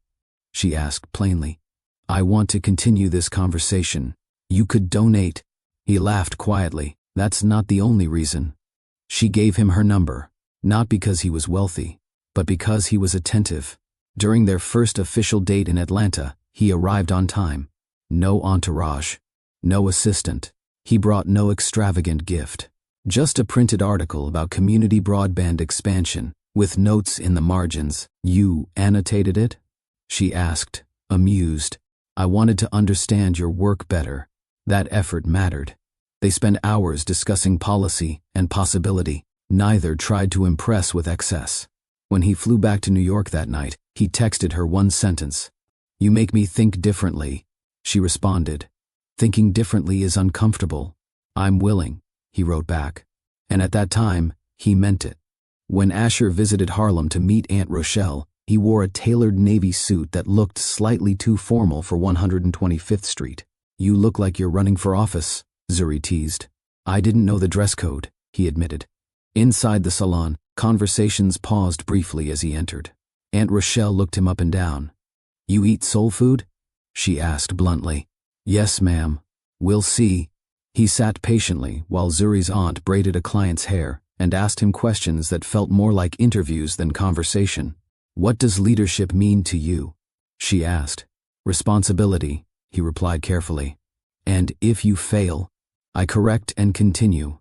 she asked plainly. "I want to continue this conversation. You could donate." He laughed quietly. "That's not the only reason." She gave him her number, not because he was wealthy, but because he was attentive. During their first official date in Atlanta, he arrived on time. No entourage. No assistant. He brought no extravagant gift. Just a printed article about community broadband expansion, with notes in the margins. "You annotated it?" she asked, amused. "I wanted to understand your work better." That effort mattered. They spent hours discussing policy and possibility. Neither tried to impress with excess. When he flew back to New York that night, he texted her one sentence. "You make me think differently," she responded. "Thinking differently is uncomfortable." "I'm willing," he wrote back. And at that time, he meant it. When Asher visited Harlem to meet Aunt Rochelle, he wore a tailored navy suit that looked slightly too formal for 125th Street. "You look like you're running for office," Zuri teased. "I didn't know the dress code," he admitted. Inside the salon, conversations paused briefly as he entered. Aunt Rochelle looked him up and down. "You eat soul food?" she asked bluntly. "Yes, ma'am. We'll see." He sat patiently while Zuri's aunt braided a client's hair and asked him questions that felt more like interviews than conversation. "What does leadership mean to you?" she asked. "Responsibility," he replied carefully. "And if you fail, I correct and continue."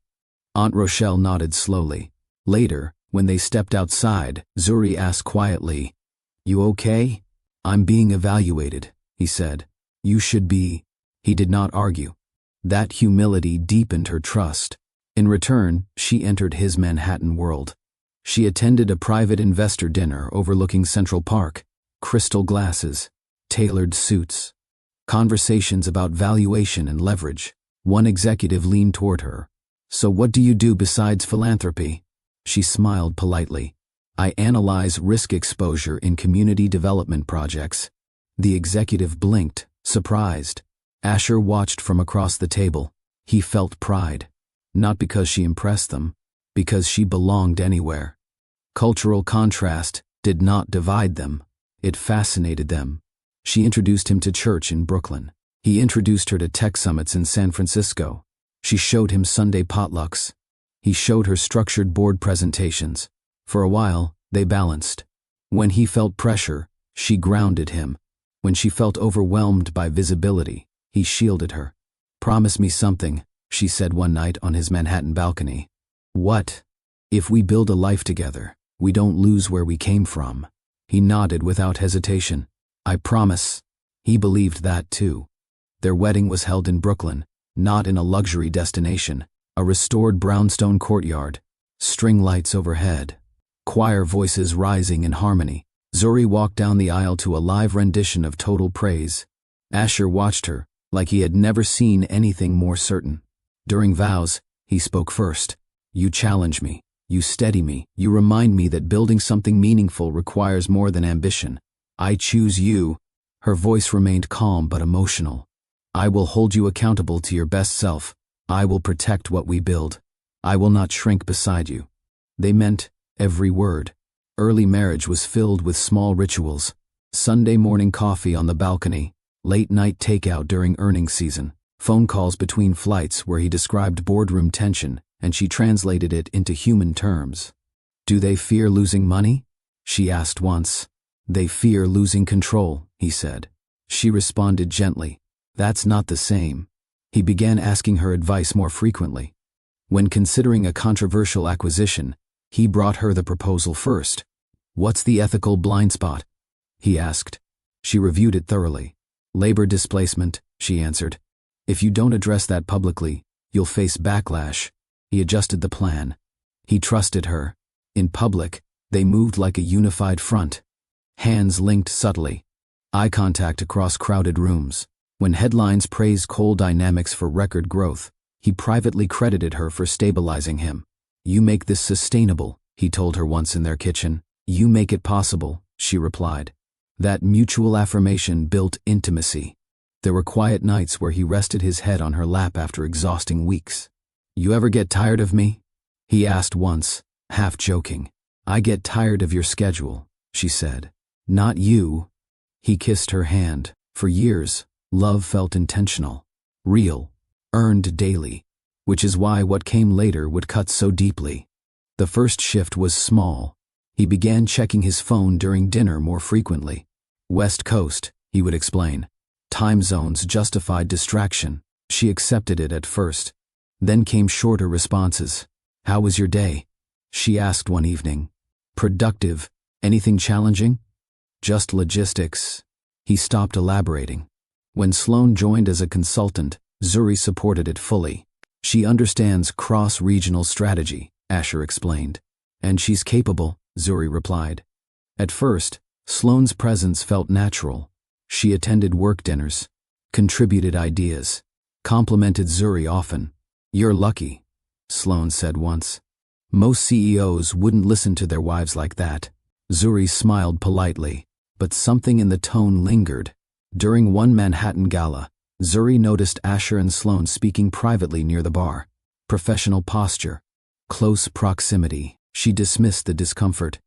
Aunt Rochelle nodded slowly. Later, when they stepped outside, Zuri asked quietly, "You okay?" "I'm being evaluated," he said. "You should be." He did not argue. That humility deepened her trust. In return, she entered his Manhattan world. She attended a private investor dinner overlooking Central Park, crystal glasses, tailored suits, conversations about valuation and leverage. One executive leaned toward her. "So what do you do besides philanthropy?" She smiled politely. "I analyze risk exposure in community development projects." The executive blinked, surprised. Asher watched from across the table. He felt pride. Not because she impressed them, because she belonged anywhere. Cultural contrast did not divide them. It fascinated them. She introduced him to church in Brooklyn. He introduced her to tech summits in San Francisco. She showed him Sunday potlucks. He showed her structured board presentations. For a while, they balanced. When he felt pressure, she grounded him. When she felt overwhelmed by visibility, he shielded her. "Promise me something," she said one night on his Manhattan balcony. "What?" "If we build a life together, we don't lose where we came from." He nodded without hesitation. "I promise." He believed that too. Their wedding was held in Brooklyn, not in a luxury destination, a restored brownstone courtyard, string lights overhead, choir voices rising in harmony. Zuri walked down the aisle to a live rendition of Total Praise. Asher watched her, like he had never seen anything more certain. During vows, he spoke first. "You challenge me. You steady me. You remind me that building something meaningful requires more than ambition. I choose you." Her voice remained calm but emotional. "I will hold you accountable to your best self. I will protect what we build. I will not shrink beside you." They meant every word. Early marriage was filled with small rituals. Sunday morning coffee on the balcony, late night takeout during earnings season, phone calls between flights where he described boardroom tension and she translated it into human terms. "Do they fear losing money?" she asked once. "They fear losing control," he said. She responded gently. "That's not the same." He began asking her advice more frequently. When considering a controversial acquisition, he brought her the proposal first. "What's the ethical blind spot?" he asked. She reviewed it thoroughly. "Labor displacement," she answered. "If you don't address that publicly, you'll face backlash." He adjusted the plan. He trusted her. In public, they moved like a unified front. Hands linked subtly. Eye contact across crowded rooms. When headlines praised Coal Dynamics for record growth, he privately credited her for stabilizing him. "You make this sustainable," he told her once in their kitchen. "You make it possible," she replied. That mutual affirmation built intimacy. There were quiet nights where he rested his head on her lap after exhausting weeks. "You ever get tired of me?" he asked once, half joking. "I get tired of your schedule," she said. "Not you." He kissed her hand. For years, love felt intentional, real, earned daily, which is why what came later would cut so deeply. The first shift was small. He began checking his phone during dinner more frequently. "West Coast," he would explain. Time zones justified distraction. She accepted it at first. Then came shorter responses. "How was your day?" she asked one evening. "Productive. Anything challenging?" "Just logistics." He stopped elaborating. When Sloan joined as a consultant, Zuri supported it fully. "She understands cross-regional strategy," Asher explained. "And she's capable," Zuri replied. At first, Sloan's presence felt natural. She attended work dinners, contributed ideas, complimented Zuri often. "You're lucky," Sloan said once. "Most CEOs wouldn't listen to their wives like that." Zuri smiled politely, but something in the tone lingered. During one Manhattan gala, Zuri noticed Asher and Sloan speaking privately near the bar. Professional posture, close proximity. She dismissed the discomfort.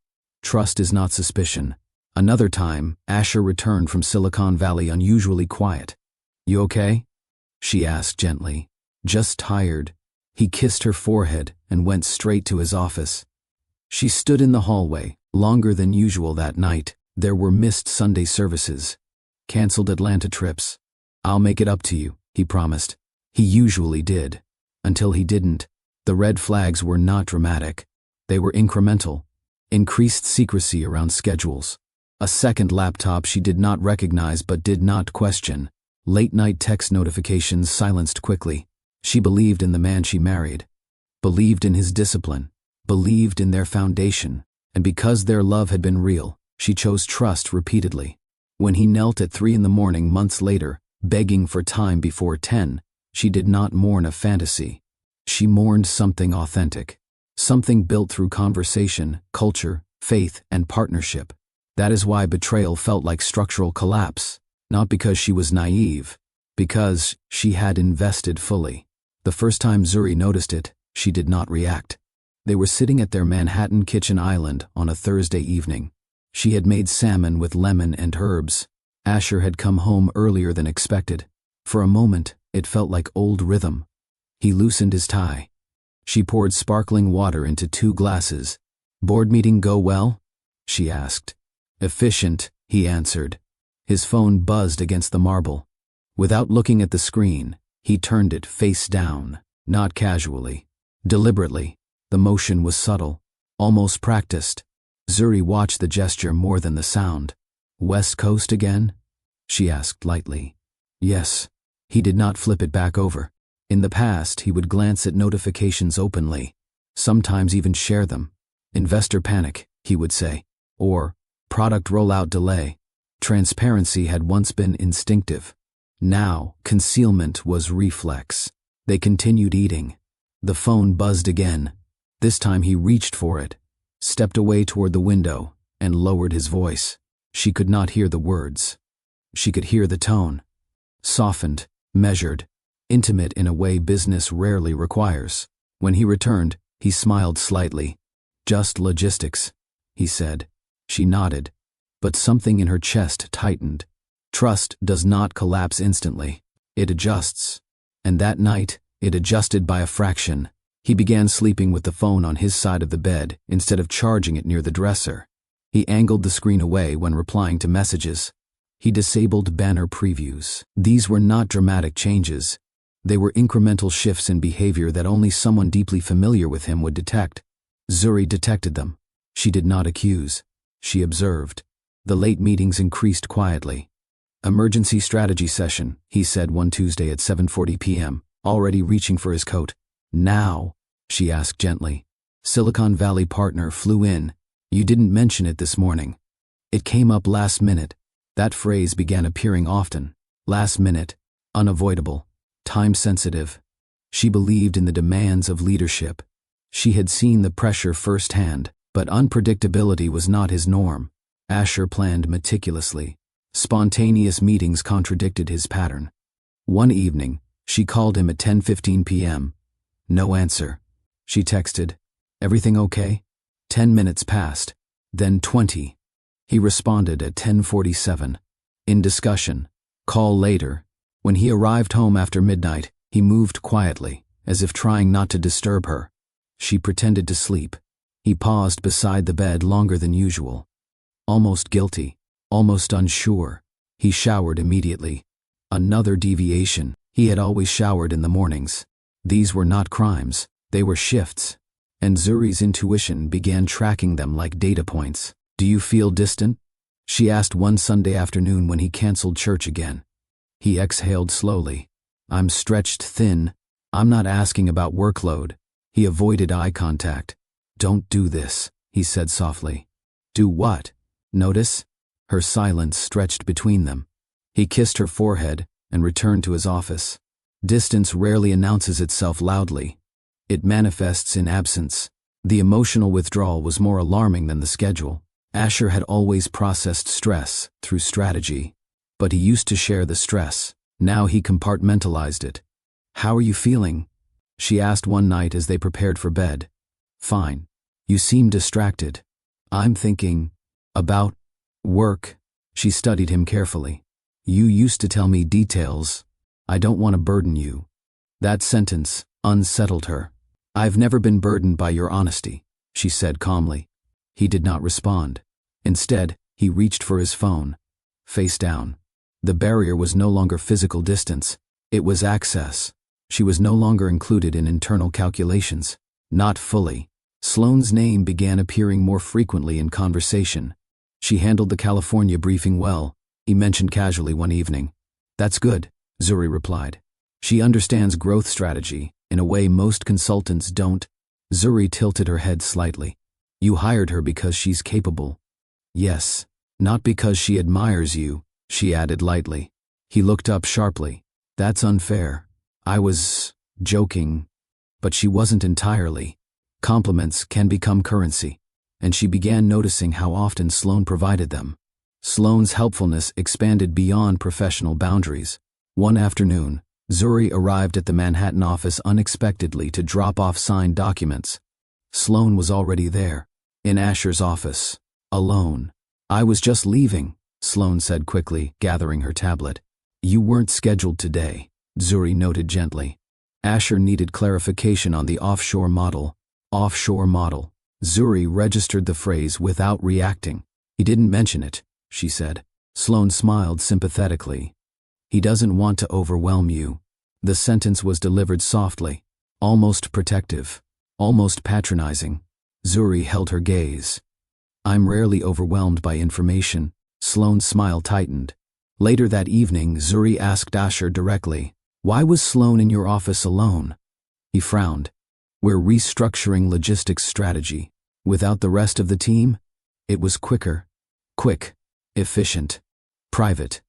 Trust is not suspicion. Another time, Asher returned from Silicon Valley unusually quiet. "You okay?" she asked gently. "Just tired." He kissed her forehead and went straight to his office. She stood in the hallway, longer than usual that night. There were missed Sunday services. Canceled Atlanta trips. "I'll make it up to you," he promised. He usually did. Until he didn't. The red flags were not dramatic. They were incremental. Increased secrecy around schedules. A second laptop she did not recognize but did not question. Late-night text notifications silenced quickly. She believed in the man she married. Believed in his discipline. Believed in their foundation. And because their love had been real, she chose trust repeatedly. When he knelt at 3 a.m. months later, begging for time before 10, she did not mourn a fantasy. She mourned something authentic. Something built through conversation, culture, faith, and partnership. That is why betrayal felt like structural collapse, not because she was naive, because she had invested fully. The first time Zuri noticed it, she did not react. They were sitting at their Manhattan kitchen island on a Thursday evening. She had made salmon with lemon and herbs. Asher had come home earlier than expected. For a moment, it felt like old rhythm. He loosened his tie. She poured sparkling water into 2 glasses. "Board meeting go well?" she asked. "Efficient," he answered. His phone buzzed against the marble. Without looking at the screen, he turned it face down, not casually, deliberately. The motion was subtle, almost practiced. Zuri watched the gesture more than the sound. "West Coast again?" she asked lightly. "Yes." He did not flip it back over. In the past, he would glance at notifications openly, sometimes even share them. "Investor panic," he would say, or "product rollout delay." Transparency had once been instinctive. Now, concealment was reflex. They continued eating. The phone buzzed again. This time he reached for it, stepped away toward the window, and lowered his voice. She could not hear the words. She could hear the tone. Softened, measured, intimate in a way business rarely requires. When he returned, he smiled slightly. "Just logistics," he said. She nodded, but something in her chest tightened. Trust does not collapse instantly. It adjusts. And that night, it adjusted by a fraction. He began sleeping with the phone on his side of the bed instead of charging it near the dresser. He angled the screen away when replying to messages. He disabled banner previews. These were not dramatic changes. They were incremental shifts in behavior that only someone deeply familiar with him would detect. Zuri detected them. She did not accuse. She observed. The late meetings increased quietly. "Emergency strategy session," he said one Tuesday at 7:40 p.m., already reaching for his coat. "Now?" she asked gently. "Silicon Valley partner flew in. You didn't mention it this morning." It came up last minute. That phrase began appearing often. Last minute, unavoidable, time-sensitive. She believed in the demands of leadership. She had seen the pressure firsthand, but unpredictability was not his norm. Asher planned meticulously. Spontaneous meetings contradicted his pattern. One evening, she called him at 10:15 p.m. No answer. She texted, "Everything okay?" 10 minutes passed, then 20. He responded at 10:47. In discussion. Call later. When he arrived home after midnight, he moved quietly, as if trying not to disturb her. She pretended to sleep. He paused beside the bed longer than usual. Almost guilty, almost unsure. He showered immediately. Another deviation. He had always showered in the mornings. These were not crimes, they were shifts. And Zuri's intuition began tracking them like data points. "Do you feel distant?" she asked one Sunday afternoon when he canceled church again. He exhaled slowly. "I'm stretched thin. I'm not asking about workload." He avoided eye contact. "Don't do this," he said softly. "Do what?" "Notice?" Her silence stretched between them. He kissed her forehead and returned to his office. Distance rarely announces itself loudly. It manifests in absence. The emotional withdrawal was more alarming than the schedule. Asher had always processed stress through strategy, but he used to share the stress. Now he compartmentalized it. "How are you feeling?" she asked one night as they prepared for bed. "Fine. You seem distracted." "I'm thinking about work." She studied him carefully. "You used to tell me details. I don't want to burden you." That sentence unsettled her. "I've never been burdened by your honesty," she said calmly. He did not respond. Instead, he reached for his phone. Face down. The barrier was no longer physical distance. It was access. She was no longer included in internal calculations. Not fully. Sloane's name began appearing more frequently in conversation. She handled the California briefing well, he mentioned casually one evening. "That's good," Zuri replied. "She understands growth strategy in a way most consultants don't." Zuri tilted her head slightly. "You hired her because she's capable." "Yes, not because she admires you," she added lightly. He looked up sharply. "That's unfair. I was joking." But she wasn't entirely. Compliments can become currency, and she began noticing how often Sloane provided them. Sloane's helpfulness expanded beyond professional boundaries. One afternoon, Zuri arrived at the Manhattan office unexpectedly to drop off signed documents. Sloane was already there, in Asher's office, alone. "I was just leaving," Sloane said quickly, gathering her tablet. "You weren't scheduled today," Zuri noted gently. Asher needed clarification on the offshore model. Offshore model. Zuri registered the phrase without reacting. He didn't mention it, she said. Sloane smiled sympathetically. He doesn't want to overwhelm you. The sentence was delivered softly, almost protective, almost patronizing. Zuri held her gaze. I'm rarely overwhelmed by information. Sloane's smile tightened. Later that evening, Zuri asked Asher directly, why was Sloane in your office alone? He frowned. We're restructuring logistics strategy. Without the rest of the team, it was quicker. Quick, efficient, private.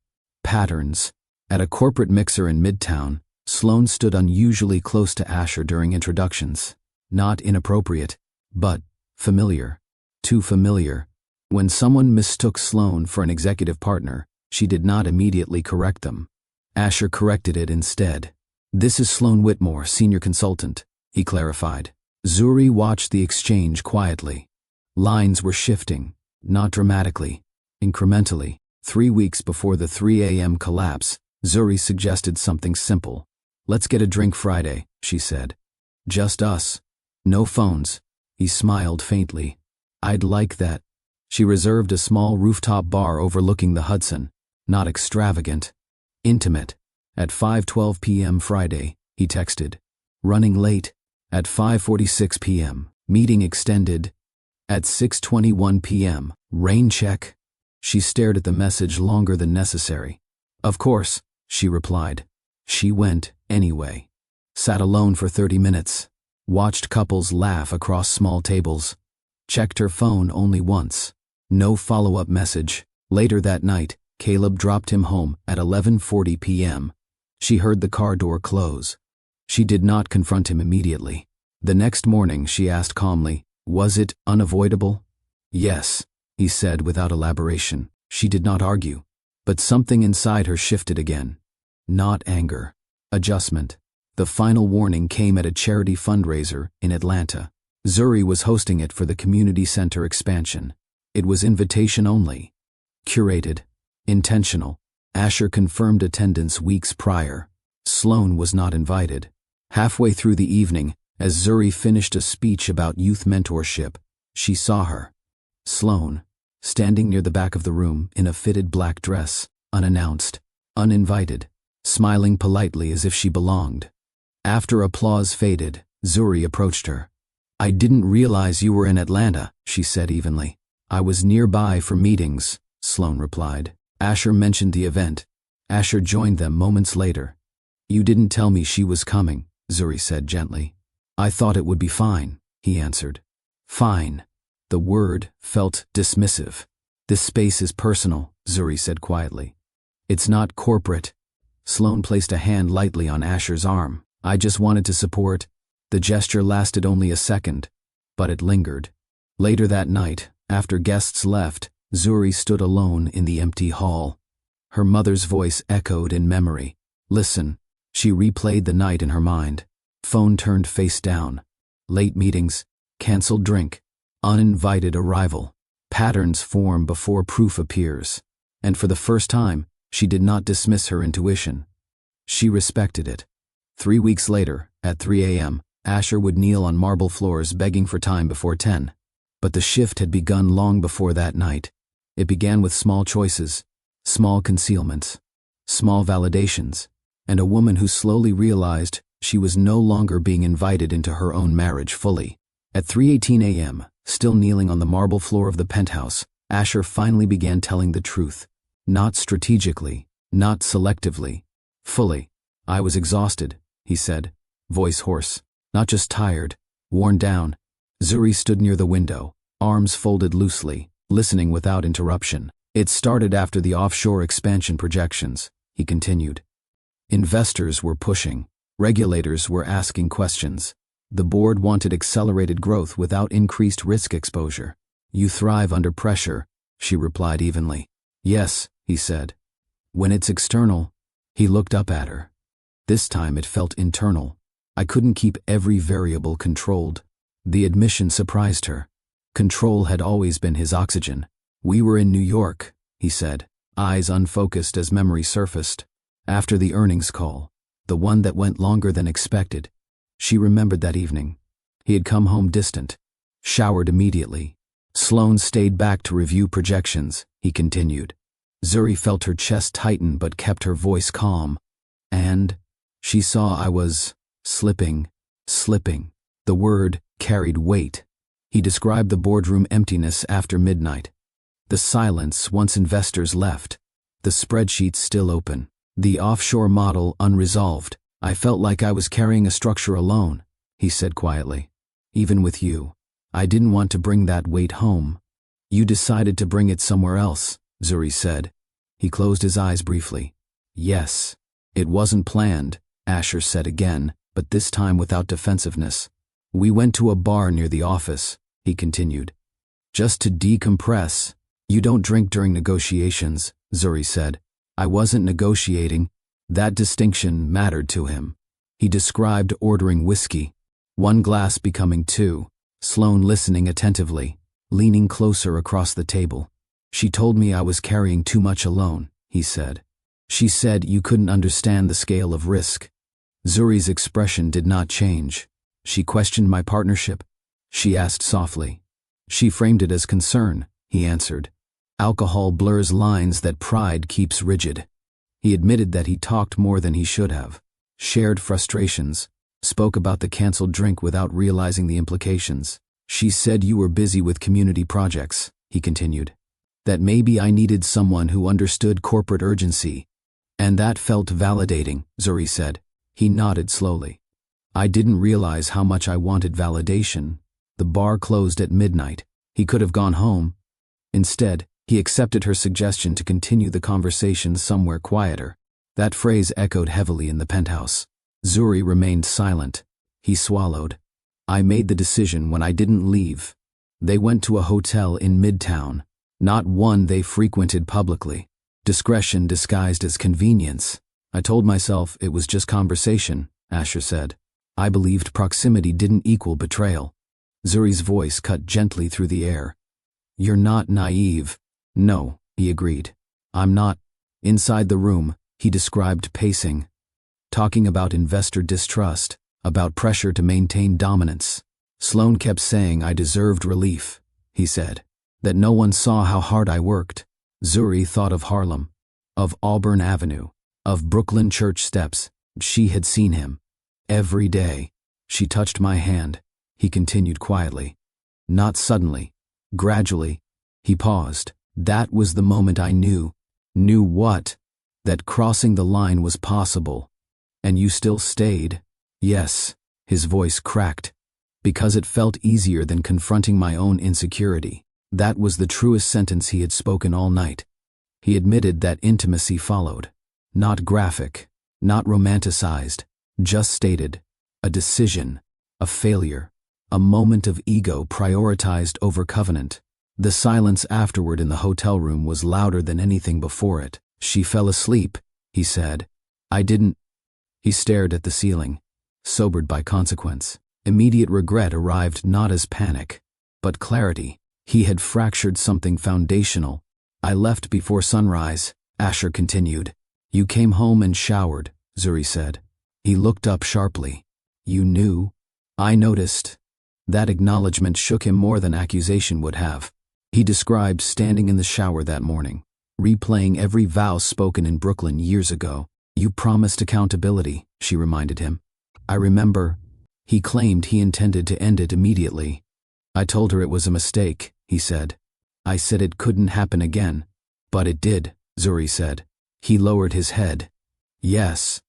Patterns. At a corporate mixer in Midtown, Sloane stood unusually close to Asher during introductions. Not inappropriate, but familiar. Too familiar. When someone mistook Sloane for an executive partner, she did not immediately correct them. Asher corrected it instead. This is Sloane Whitmore, senior consultant, he clarified. Zuri watched the exchange quietly. Lines were shifting, not dramatically, incrementally. 3 weeks before the 3 a.m. collapse, Zuri suggested something simple. Let's get a drink Friday, she said. Just us. No phones. He smiled faintly. I'd like that. She reserved a small rooftop bar overlooking the Hudson. Not extravagant. Intimate. At 5:12 p.m. Friday, he texted. Running late. At 5:46 p.m. Meeting extended. At 6:21 p.m. Rain check. She stared at the message longer than necessary. Of course, she replied. She went anyway. Sat alone for 30 minutes. Watched couples laugh across small tables. Checked her phone only once. No follow-up message. Later that night, Caleb dropped him home at 11:40 p.m. She heard the car door close. She did not confront him immediately. The next morning, she asked calmly, was it unavoidable? Yes, he said without elaboration. She did not argue. But something inside her shifted again. Not anger. Adjustment. The final warning came at a charity fundraiser in Atlanta. Zuri was hosting it for the community center expansion. It was invitation only. Curated. Intentional. Asher confirmed attendance weeks prior. Sloane was not invited. Halfway through the evening, as Zuri finished a speech about youth mentorship, she saw her. Sloane, standing near the back of the room in a fitted black dress, unannounced, uninvited, smiling politely as if she belonged. After applause faded, Zuri approached her. I didn't realize you were in Atlanta, she said evenly. I was nearby for meetings, Sloane replied. Asher mentioned the event. Asher joined them moments later. You didn't tell me she was coming, Zuri said gently. I thought it would be fine, he answered. Fine. The word felt dismissive. This space is personal, Zuri said quietly. It's not corporate. Sloane placed a hand lightly on Asher's arm. I just wanted to support. The gesture lasted only a second, but it lingered. Later that night, after guests left, Zuri stood alone in the empty hall. Her mother's voice echoed in memory. Listen. She replayed the night in her mind. Phone turned face down. Late meetings. Canceled drink. Uninvited arrival. Patterns form before proof appears. And for the first time, she did not dismiss her intuition. She respected it. 3 weeks later, at 3 a.m., Asher would kneel on marble floors begging for time before 10. But the shift had begun long before that night. It began with small choices, small concealments, small validations, and a woman who slowly realized she was no longer being invited into her own marriage fully. At 3:18 a.m., still kneeling on the marble floor of the penthouse, Asher finally began telling the truth. Not strategically, not selectively, fully. I was exhausted, he said, voice hoarse. Not just tired, worn down. Zuri stood near the window, arms folded loosely, listening without interruption. It started after the offshore expansion projections, he continued. Investors were pushing. Regulators were asking questions. The board wanted accelerated growth without increased risk exposure. You thrive under pressure, she replied evenly. Yes, he said. When it's external, he looked up at her. This time it felt internal. I couldn't keep every variable controlled. The admission surprised her. Control had always been his oxygen. We were in New York, he said, eyes unfocused as memory surfaced. After the earnings call, the one that went longer than expected. She remembered that evening. He had come home distant, showered immediately. Sloane stayed back to review projections, he continued. Zuri felt her chest tighten but kept her voice calm. And she saw I was slipping. The word carried weight. He described the boardroom emptiness after midnight. The silence once investors left. The spreadsheets still open. The offshore model unresolved. I felt like I was carrying a structure alone, he said quietly. Even with you, I didn't want to bring that weight home. You decided to bring it somewhere else, Zuri said. He closed his eyes briefly. Yes, it wasn't planned, Asher said again, but this time without defensiveness. We went to a bar near the office, he continued. Just to decompress. You don't drink during negotiations, Zuri said. I wasn't negotiating. That distinction mattered to him. He described ordering whiskey, one glass becoming two, Sloane listening attentively, leaning closer across the table. She told me I was carrying too much alone, he said. She said you couldn't understand the scale of risk. Zuri's expression did not change. She questioned my partnership. She asked softly. She framed it as concern, he answered. Alcohol blurs lines that pride keeps rigid. He admitted that he talked more than he should have, shared frustrations, spoke about the canceled drink without realizing the implications. She said you were busy with community projects, he continued. That maybe I needed someone who understood corporate urgency. And that felt validating, Zuri said. He nodded slowly. I didn't realize how much I wanted validation. The bar closed at midnight. He could have gone home. Instead, he accepted her suggestion to continue the conversation somewhere quieter. That phrase echoed heavily in the penthouse. Zuri remained silent. He swallowed. I made the decision when I didn't leave. They went to a hotel in Midtown, not one they frequented publicly. Discretion disguised as convenience. I told myself it was just conversation, Asher said. I believed proximity didn't equal betrayal. Zuri's voice cut gently through the air. You're not naive. No, he agreed. I'm not. Inside the room, he described pacing, talking about investor distrust, about pressure to maintain dominance. Sloane kept saying I deserved relief, he said, that no one saw how hard I worked. Zuri thought of Harlem, of Auburn Avenue, of Brooklyn church steps. She had seen him. Every day. She touched my hand. He continued quietly. Not suddenly. Gradually. He paused. That was the moment I knew. Knew what? That crossing the line was possible. And you still stayed? Yes. His voice cracked. Because it felt easier than confronting my own insecurity. That was the truest sentence he had spoken all night. He admitted that intimacy followed. Not graphic. Not romanticized. Just stated. A decision. A failure. A moment of ego prioritized over covenant. The silence afterward in the hotel room was louder than anything before it. She fell asleep, he said. I didn't. He stared at the ceiling, sobered by consequence. Immediate regret arrived not as panic, but clarity. He had fractured something foundational. I left before sunrise, Asher continued. You came home and showered, Zuri said. He looked up sharply. You knew? I noticed. That acknowledgement shook him more than accusation would have. He described standing in the shower that morning, replaying every vow spoken in Brooklyn years ago. You promised accountability, she reminded him. I remember. He claimed he intended to end it immediately. I told her it was a mistake, he said. I said it couldn't happen again. But it did, Zuri said. He lowered his head. Yes.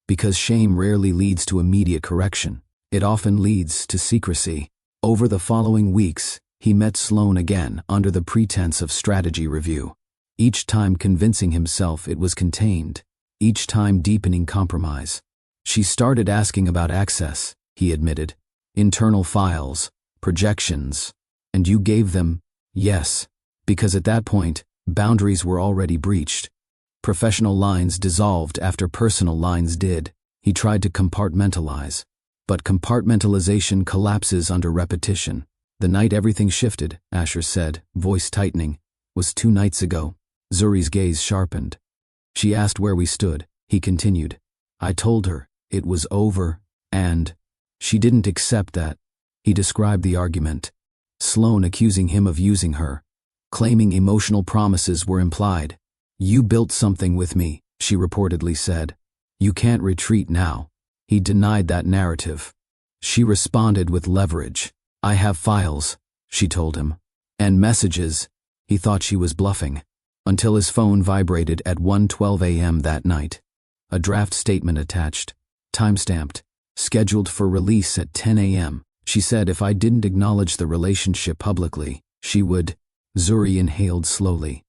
Because shame rarely leads to immediate correction. It often leads to secrecy. Over the following weeks, he met Sloane again under the pretense of strategy review. Each time convincing himself it was contained. Each time deepening compromise. She started asking about access, he admitted. Internal files, projections. And you gave them, yes. Because at that point, boundaries were already breached. Professional lines dissolved after personal lines did. He tried to compartmentalize. But compartmentalization collapses under repetition. The night everything shifted, Asher said, voice tightening, was 2 nights ago. Zuri's gaze sharpened. She asked where we stood. He continued. I told her, It was over, and she didn't accept that. He described the argument. Sloane accusing him of using her, claiming emotional promises were implied. "You built something with me," she reportedly said. "You can't retreat now." He denied that narrative. She responded with leverage. "I have files," she told him, "and messages." He thought she was bluffing, until his phone vibrated at 1:12 a.m. that night. A draft statement attached, timestamped, scheduled for release at 10 a.m. She said if I didn't acknowledge the relationship publicly, she would. Zuri inhaled slowly.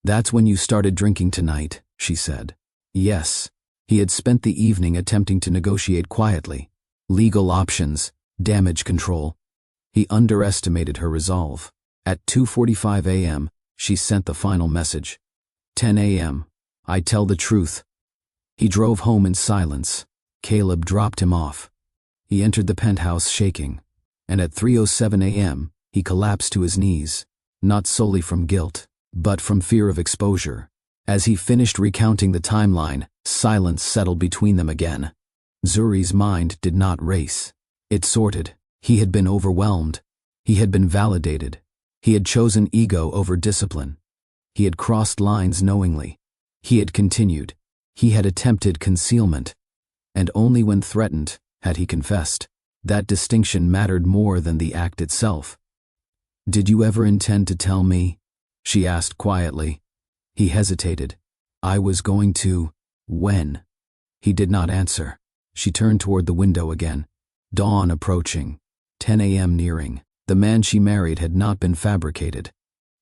"That's when you started drinking tonight," she said. Yes. He had spent the evening attempting to negotiate quietly. Legal options, damage control. He underestimated her resolve. At 2:45 a.m., she sent the final message. 10 a.m. I tell the truth. He drove home in silence. Caleb dropped him off. He entered the penthouse shaking, and at 3:07 a.m., he collapsed to his knees, not solely from guilt, but from fear of exposure. As he finished recounting the timeline, silence settled between them again. Zuri's mind did not race. It sorted. He had been overwhelmed. He had been validated. He had chosen ego over discipline. He had crossed lines knowingly. He had continued. He had attempted concealment. And only when threatened had he confessed. That distinction mattered more than the act itself. "Did you ever intend to tell me?" she asked quietly. He hesitated. "I was going to. When?" He did not answer. She turned toward the window again. Dawn approaching. 10 a.m. nearing. The man she married had not been fabricated.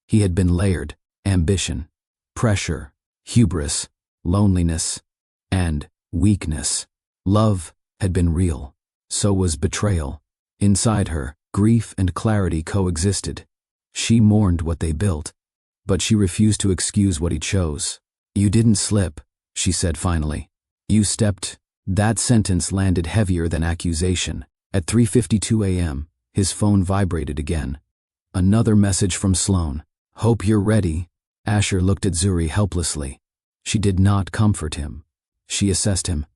He had been layered. Ambition, pressure, hubris, loneliness, and weakness. Love had been real. So was betrayal. Inside her, grief and clarity coexisted. She mourned what they built, but she refused to excuse what he chose. "You didn't slip," she said finally. "You stepped." That sentence landed heavier than accusation. At 3:52 a.m., his phone vibrated again. Another message from Sloane. "Hope you're ready." Asher looked at Zuri helplessly. She did not comfort him. She assessed him.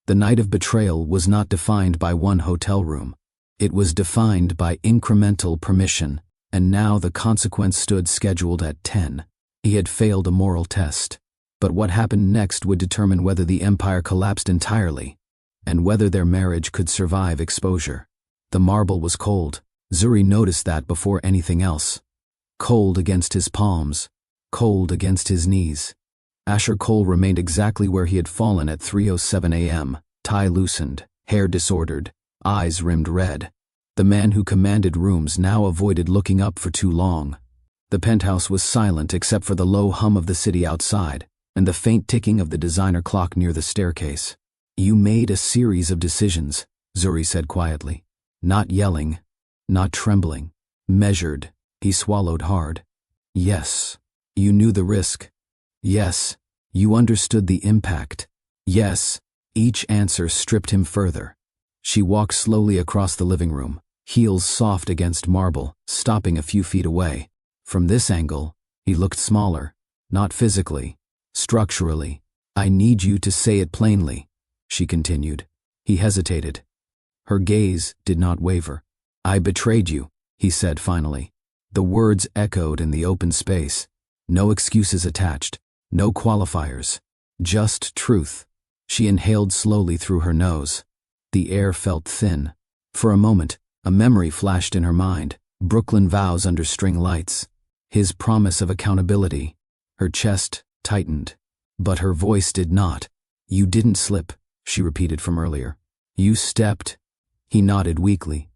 The night of betrayal was not defined by one hotel room. It was defined by incremental permission, and now the consequence stood scheduled at 10. He had failed a moral test. But what happened next would determine whether the empire collapsed entirely, and whether their marriage could survive exposure. The marble was cold. Zuri noticed that before anything else. Cold against his palms, cold against his knees. Asher Cole remained exactly where he had fallen at 3:07 a.m., tie loosened, hair disordered, eyes rimmed red. The man who commanded rooms now avoided looking up for too long. The penthouse was silent except for the low hum of the city outside and the faint ticking of the designer clock near the staircase. "You made a series of decisions," Zuri said quietly. Not yelling, not trembling. Measured. He swallowed hard. "Yes. You knew the risk. Yes. You understood the impact. Yes." Each answer stripped him further. She walked slowly across the living room, heels soft against marble, stopping a few feet away. From this angle, he looked smaller, not physically, structurally. "I need you to say it plainly," she continued. He hesitated. Her gaze did not waver. "I betrayed you," he said finally. The words echoed in the open space. No excuses attached, no qualifiers, just truth. She inhaled slowly through her nose. The air felt thin. For a moment, a memory flashed in her mind. Brooklyn vows under string lights. His promise of accountability. Her chest tightened, but her voice did not. "You didn't slip," she repeated from earlier. "You stepped." He nodded weakly.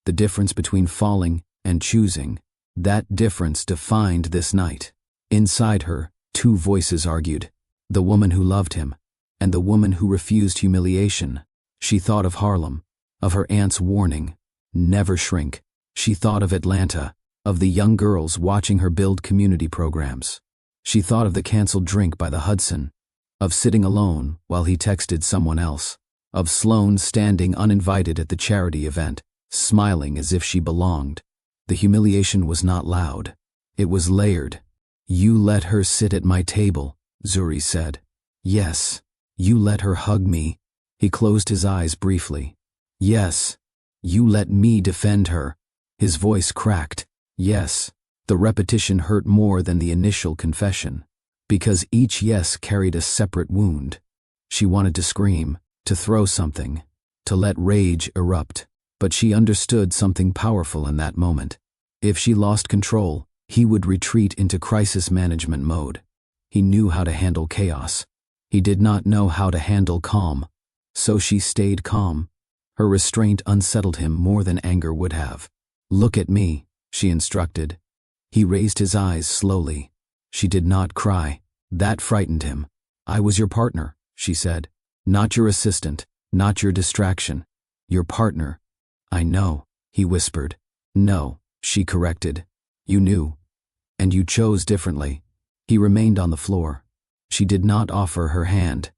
The difference between falling and choosing, that difference defined this night. Inside her, two voices argued. The woman who loved him, and the woman who refused humiliation. She thought of Harlem, of her aunt's warning, "Never shrink." She thought of Atlanta, of the young girls watching her build community programs. She thought of the canceled drink by the Hudson, of sitting alone while he texted someone else, of Sloane standing uninvited at the charity event, smiling as if she belonged. The humiliation was not loud. It was layered. "You let her sit at my table," Zuri said. "Yes. You let her hug me." He closed his eyes briefly. Yes. You let me defend her. His voice cracked. Yes. The repetition hurt more than the initial confession, because each yes carried a separate wound. She wanted to scream, to throw something, to let rage erupt, but she understood something powerful in that moment. If she lost control, he would retreat into crisis management mode. He knew how to handle chaos. He did not know how to handle calm, so she stayed calm. Her restraint unsettled him more than anger would have. Look at me, she instructed. He raised his eyes slowly. She did not cry. That frightened him. I was your partner, she said. Not your assistant, not your distraction. Your partner. I know, he whispered. No, she corrected. You knew. And you chose differently. He remained on the floor. She did not offer her hand.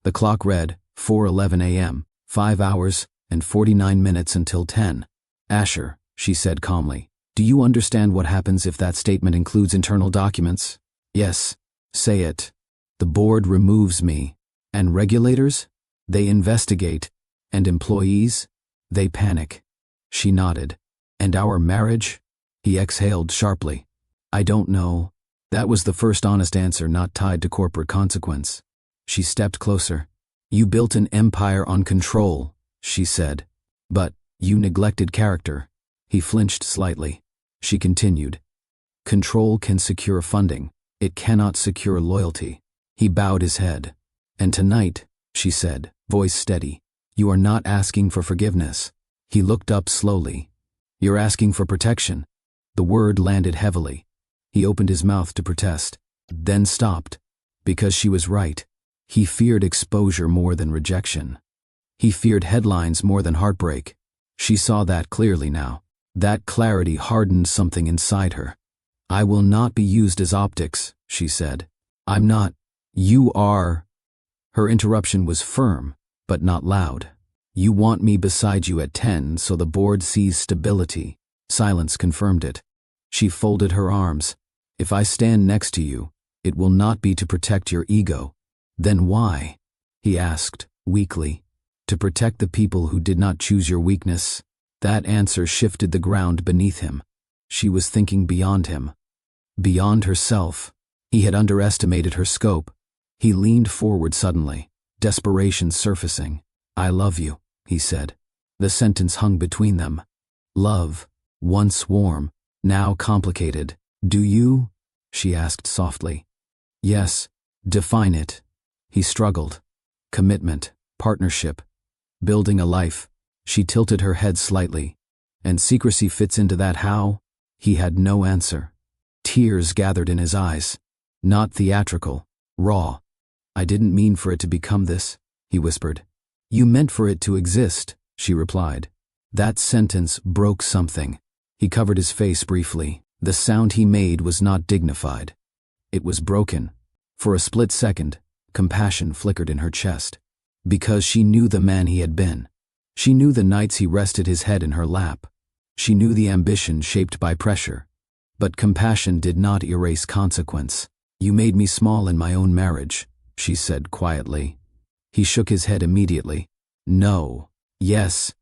The clock read 4:11 a.m., 5 hours and 49 minutes until 10. Asher, she said calmly, do you understand what happens if that statement includes internal documents? Yes. Say it. The board removes me. And regulators? They investigate. And employees? They panic. She nodded. And our marriage? He exhaled sharply. I don't know. That was the first honest answer not tied to corporate consequence. She stepped closer. You built an empire on control, she said. But you neglected character. He flinched slightly. She continued. Control can secure funding. It cannot secure loyalty. He bowed his head. And tonight, she said, voice steady, you are not asking for forgiveness. He looked up slowly. You're asking for protection. The word landed heavily. He opened his mouth to protest, then stopped, because she was right. He feared exposure more than rejection. He feared headlines more than heartbreak. She saw that clearly now. That clarity hardened something inside her. I will not be used as optics, she said. I'm not. You are. Her interruption was firm, but not loud. You want me beside you at 10 so the board sees stability. Silence confirmed it. She folded her arms. If I stand next to you, it will not be to protect your ego. Then why? He asked, weakly. To protect the people who did not choose your weakness. That answer shifted the ground beneath him. She was thinking beyond him. Beyond herself. He had underestimated her scope. He leaned forward suddenly, desperation surfacing. I love you, he said. The sentence hung between them. Love, once warm, now complicated. Do you? She asked softly. Yes. Define it. He struggled. Commitment, partnership, building a life. She tilted her head slightly. And secrecy fits into that how? He had no answer. Tears gathered in his eyes. Not theatrical, raw. I didn't mean for it to become this, he whispered. You meant for it to exist, she replied. That sentence broke something. He covered his face briefly. The sound he made was not dignified. It was broken. For a split second, compassion flickered in her chest. Because she knew the man he had been. She knew the nights he rested his head in her lap. She knew the ambition shaped by pressure. But compassion did not erase consequence. You made me small in my own marriage, she said quietly. He shook his head immediately. No. Yes.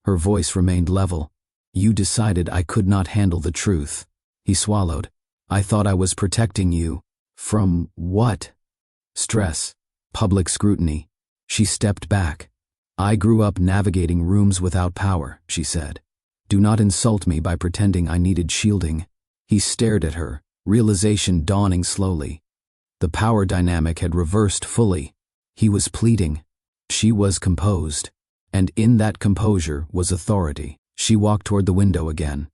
Her voice remained level. You decided I could not handle the truth. He swallowed. I thought I was protecting you. From what? Stress. Public scrutiny. She stepped back. I grew up navigating rooms without power, she said. Do not insult me by pretending I needed shielding. He stared at her, realization dawning slowly. The power dynamic had reversed fully. He was pleading. She was composed. And in that composure was authority. She walked toward the window again.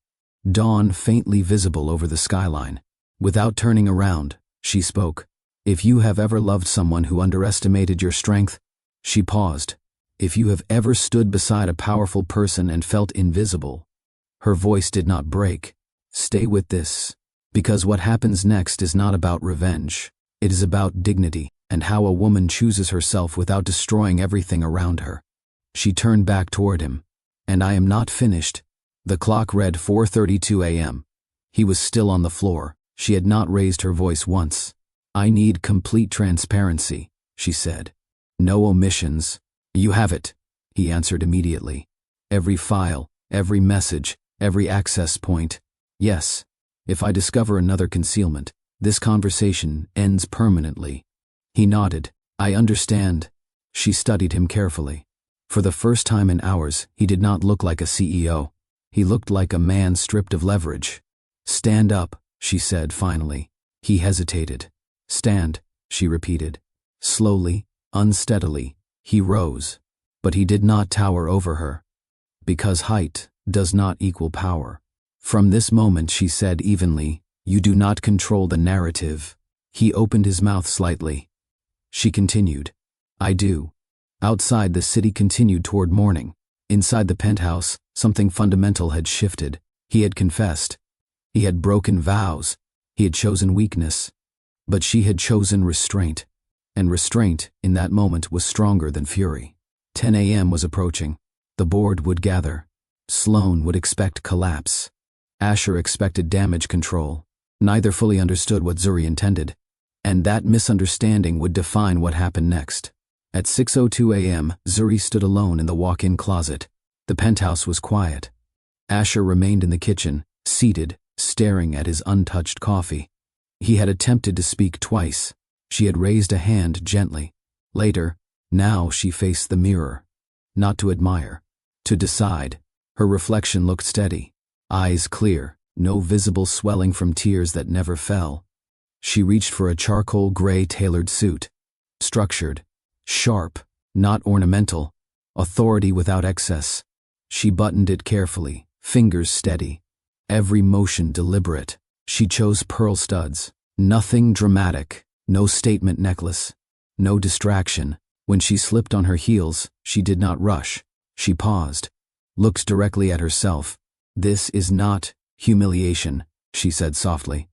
Dawn faintly visible over the skyline. Without turning around, she spoke. If you have ever loved someone who underestimated your strength, she paused. If you have ever stood beside a powerful person and felt invisible. Her voice did not break. Stay with this. Because what happens next is not about revenge. It is about dignity and how a woman chooses herself without destroying everything around her. She turned back toward him. And I am not finished. The clock read 4:32 a.m. He was still on the floor. She had not raised her voice once. I need complete transparency, she said. No omissions, You have it, he answered immediately. Every file, every message, every access point. Yes. If I discover another concealment, this conversation ends permanently. He nodded. I understand. She studied him carefully. For the first time in hours, he did not look like a CEO. He looked like a man stripped of leverage. Stand up, she said finally. He hesitated. Stand, she repeated. Slowly, unsteadily, he rose. But he did not tower over her. Because height does not equal power. From this moment, she said evenly, you do not control the narrative. He opened his mouth slightly. She continued. I do. Outside, the city continued toward morning. Inside the penthouse, something fundamental had shifted. He had confessed. He had broken vows. He had chosen weakness. But she had chosen restraint. And restraint, in that moment, was stronger than fury. 10 a.m. was approaching. The board would gather. Sloan would expect collapse. Asher expected damage control. Neither fully understood what Zuri intended. And that misunderstanding would define what happened next. At 6:02 a.m., Zuri stood alone in the walk-in closet. The penthouse was quiet. Asher remained in the kitchen, seated, staring at his untouched coffee. He had attempted to speak twice. She had raised a hand gently. Later, now she faced the mirror. Not to admire, to decide. Her reflection looked steady. Eyes clear, no visible swelling from tears that never fell. She reached for a charcoal gray tailored suit. Structured, sharp, not ornamental, authority without excess. She buttoned it carefully, fingers steady. Every motion deliberate. She chose pearl studs. Nothing dramatic, no statement necklace, no distraction. When she slipped on her heels, she did not rush. She paused, looked directly at herself. This is not humiliation, she said softly.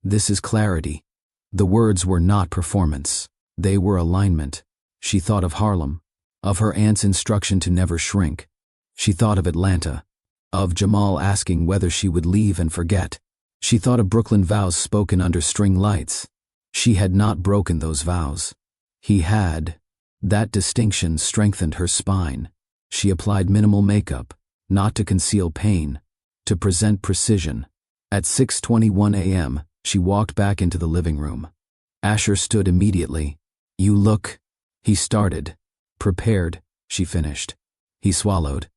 This is clarity. The words were not performance. They were alignment. She thought of Harlem, of her aunt's instruction to never shrink. She thought of Atlanta, of Jamal asking whether she would leave and forget. She thought of Brooklyn vows spoken under string lights. She had not broken those vows. He had. That distinction strengthened her spine. She applied minimal makeup, not to conceal pain, to present precision. At 6:21 a.m., she walked back into the living room. Asher stood immediately. You look, he started. Prepared, she finished. He swallowed.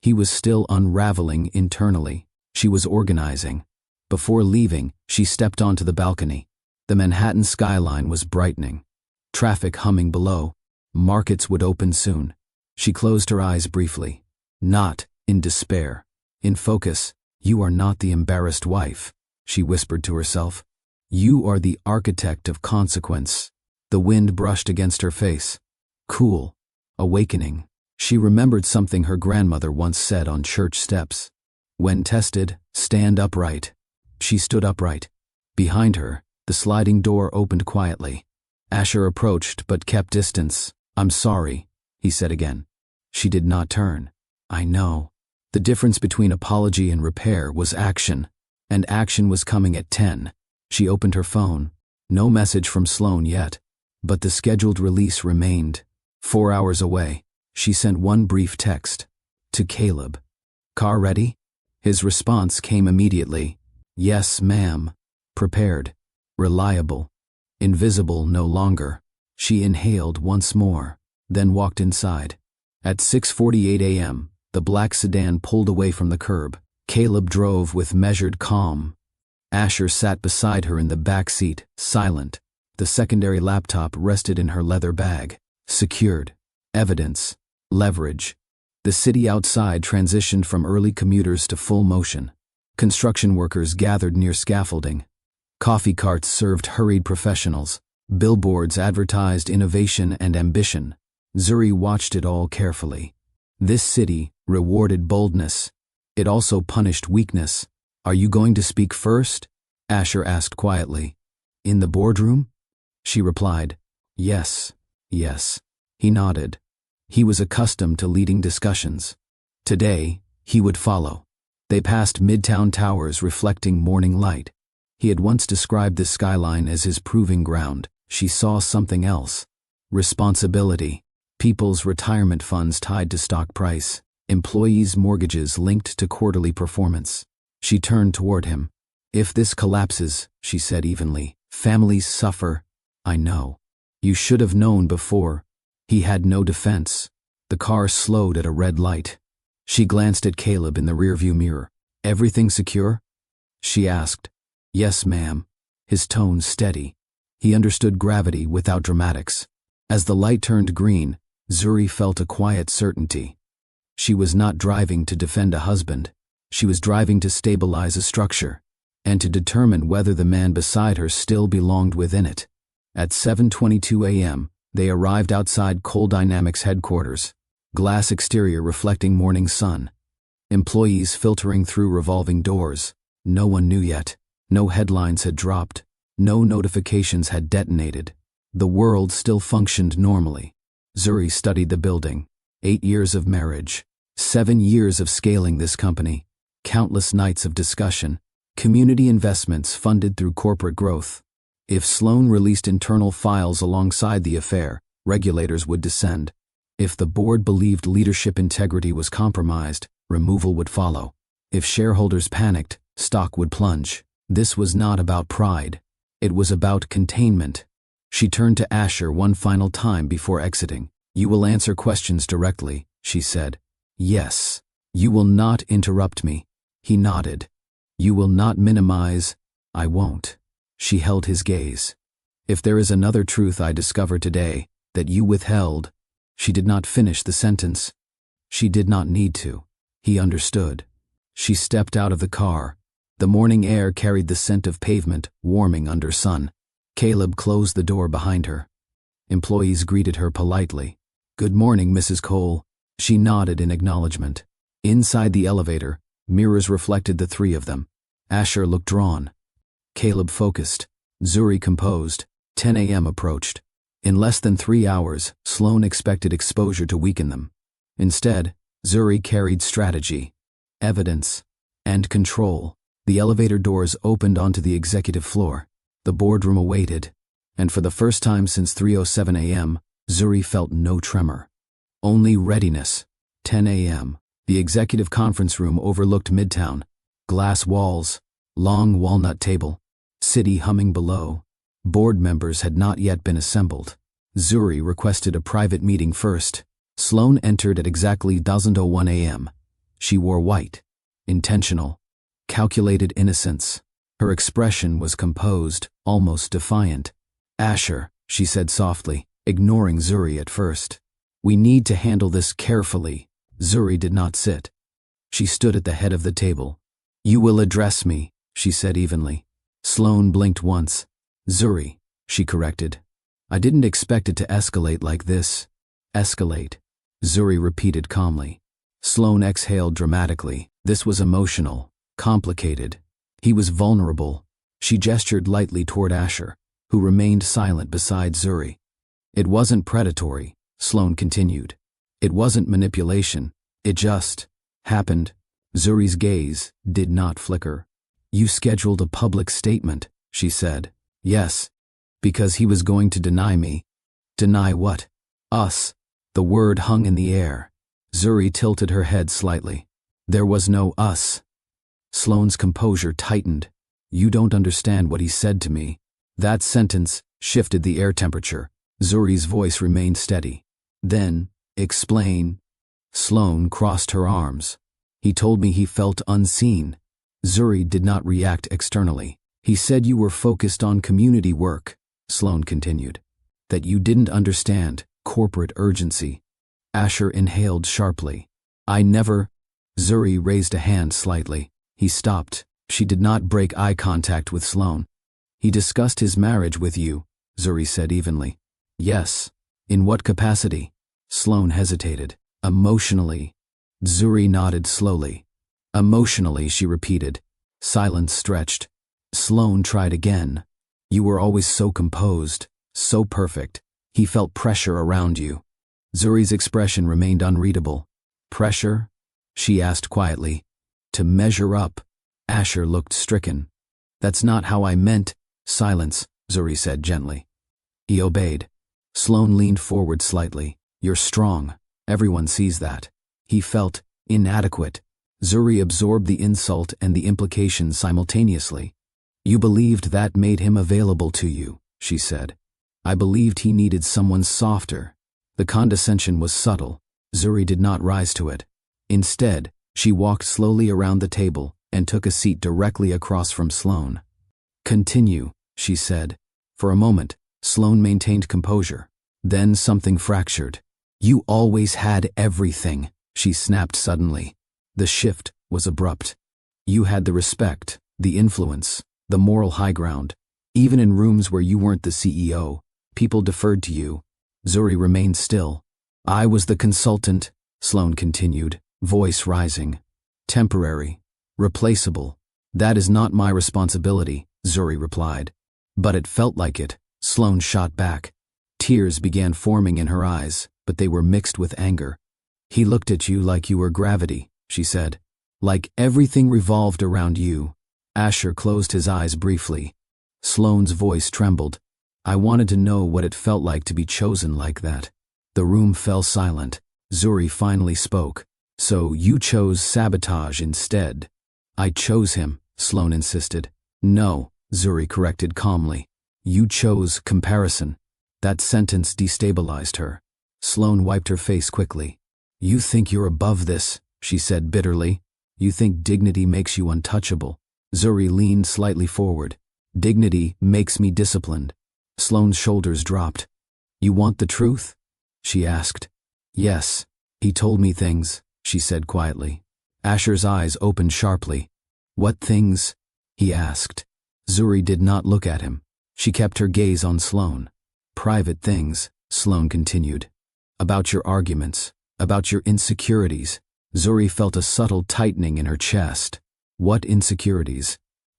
He was still unraveling internally. She was organizing. Before leaving, she stepped onto the balcony. The Manhattan skyline was brightening. Traffic humming below. Markets would open soon. She closed her eyes briefly. Not in despair. In focus. You are not the embarrassed wife, she whispered to herself. You are the architect of consequence. The wind brushed against her face. Cool. Awakening. She remembered something her grandmother once said on church steps. When tested, stand upright. She stood upright. Behind her, the sliding door opened quietly. Asher approached but kept distance. I'm sorry, he said again. She did not turn. I know. The difference between apology and repair was action, and action was coming at 10. She opened her phone. No message from Sloan yet, but the scheduled release remained. 4 hours away. She sent one brief text. To Caleb. Car ready? His response came immediately. Yes, ma'am. Prepared. Reliable. Invisible no longer. She inhaled once more, then walked inside. At 6:48 a.m., the black sedan pulled away from the curb. Caleb drove with measured calm. Asher sat beside her in the back seat, silent. The secondary laptop rested in her leather bag. Secured. Evidence. Leverage. The city outside transitioned from early commuters to full motion. Construction workers gathered near scaffolding. Coffee carts served hurried professionals. Billboards advertised innovation and ambition. Zuri watched it all carefully. This city rewarded boldness. It also punished weakness. Are you going to speak first? Asher asked quietly. In the boardroom? She replied. Yes, yes. He nodded. He was accustomed to leading discussions. Today, he would follow. They passed Midtown Towers reflecting morning light. He had once described this skyline as his proving ground. She saw something else. Responsibility. People's retirement funds tied to stock price. Employees' mortgages linked to quarterly performance. She turned toward him. If this collapses, she said evenly, families suffer. I know. You should have known before. He had no defense. The car slowed at a red light. She glanced at Caleb in the rearview mirror. Everything secure? She asked. Yes, ma'am. His tone steady. He understood gravity without dramatics. As the light turned green, Zuri felt a quiet certainty. She was not driving to defend a husband. She was driving to stabilize a structure, and to determine whether the man beside her still belonged within it. At 7:22 a.m., they arrived outside Coal Dynamics headquarters, glass exterior reflecting morning sun. Employees filtering through revolving doors. No one knew yet. No headlines had dropped. No notifications had detonated. The world still functioned normally. Zuri studied the building. 8 years of marriage. 7 years of scaling this company. Countless nights of discussion. Community investments funded through corporate growth. If Sloan released internal files alongside the affair, regulators would descend. If the board believed leadership integrity was compromised, removal would follow. If shareholders panicked, stock would plunge. This was not about pride. It was about containment. She turned to Asher one final time before exiting. You will answer questions directly, she said. Yes. You will not interrupt me. He nodded. You will not minimize. I won't. She held his gaze. If there is another truth I discover today, that you withheld. She did not finish the sentence. She did not need to. He understood. She stepped out of the car. The morning air carried the scent of pavement, warming under sun. Caleb closed the door behind her. Employees greeted her politely. Good morning, Mrs. Cole. She nodded in acknowledgement. Inside the elevator, mirrors reflected the three of them. Asher looked drawn. Caleb focused. Zuri composed. 10 a.m. approached. In less than 3 hours, Sloan expected exposure to weaken them. Instead, Zuri carried strategy, evidence, and control. The elevator doors opened onto the executive floor. The boardroom awaited, and for the first time since 3:07 a.m., Zuri felt no tremor. Only readiness. 10 a.m. The executive conference room overlooked Midtown. Glass walls, long walnut table, city humming below. Board members had not yet been assembled. Zuri requested a private meeting first. Sloan entered at exactly 00:01 a.m. She wore white. Intentional. Calculated innocence. Her expression was composed, almost defiant. Asher, she said softly, ignoring Zuri at first. We need to handle this carefully. Zuri did not sit. She stood at the head of the table. You will address me, she said evenly. Sloan blinked once. Zuri, she corrected. I didn't expect it to escalate like this. Escalate, Zuri repeated calmly. Sloan exhaled dramatically. This was emotional, complicated. He was vulnerable. She gestured lightly toward Asher, who remained silent beside Zuri. It wasn't predatory, Sloan continued. It wasn't manipulation. It just happened. Zuri's gaze did not flicker. You scheduled a public statement, she said. Yes, because he was going to deny me. Deny what? Us. The word hung in the air. Zuri tilted her head slightly. There was no us. Sloane's composure tightened. You don't understand what he said to me. That sentence shifted the air temperature. Zuri's voice remained steady. Then, explain. Sloane crossed her arms. He told me he felt unseen. Zuri did not react externally. He said you were focused on community work, Sloane continued. That you didn't understand corporate urgency. Asher inhaled sharply. I never. Zuri raised a hand slightly. He stopped. She did not break eye contact with Sloane. He discussed his marriage with you, Zuri said evenly. Yes. In what capacity? Sloane hesitated. Emotionally. Zuri nodded slowly. Emotionally, she repeated. Silence stretched. Sloane tried again. You were always so composed, so perfect. He felt pressure around you. Zuri's expression remained unreadable. Pressure? She asked quietly. To measure up. Asher looked stricken. That's not how I meant. Silence, Zuri said gently. He obeyed. Sloane leaned forward slightly. You're strong. Everyone sees that. He felt inadequate. Zuri absorbed the insult and the implications simultaneously. You believed that made him available to you, she said. I believed he needed someone softer. The condescension was subtle. Zuri did not rise to it. Instead, she walked slowly around the table and took a seat directly across from Sloane. Continue, she said. For a moment, Sloane maintained composure. Then something fractured. You always had everything, she snapped suddenly. The shift was abrupt. You had the respect, the influence, the moral high ground. Even in rooms where you weren't the CEO, people deferred to you. Zuri remained still. I was the consultant, Sloane continued, voice rising. Temporary. Replaceable. That is not my responsibility, Zuri replied. But it felt like it, Sloane shot back. Tears began forming in her eyes, but they were mixed with anger. He looked at you like you were gravity, she said. Like everything revolved around you. Asher closed his eyes briefly. Sloane's voice trembled. I wanted to know what it felt like to be chosen like that. The room fell silent. Zuri finally spoke. So you chose sabotage instead. I chose him, Sloane insisted. No, Zuri corrected calmly. You chose comparison. That sentence destabilized her. Sloane wiped her face quickly. You think you're above this, she said bitterly. You think dignity makes you untouchable. Zuri leaned slightly forward. Dignity makes me disciplined. Sloane's shoulders dropped. You want the truth? She asked. Yes. He told me things, she said quietly. Asher's eyes opened sharply. What things? He asked. Zuri did not look at him. She kept her gaze on Sloane. Private things, Sloane continued. About your arguments, about your insecurities. Zuri felt a subtle tightening in her chest. What insecurities?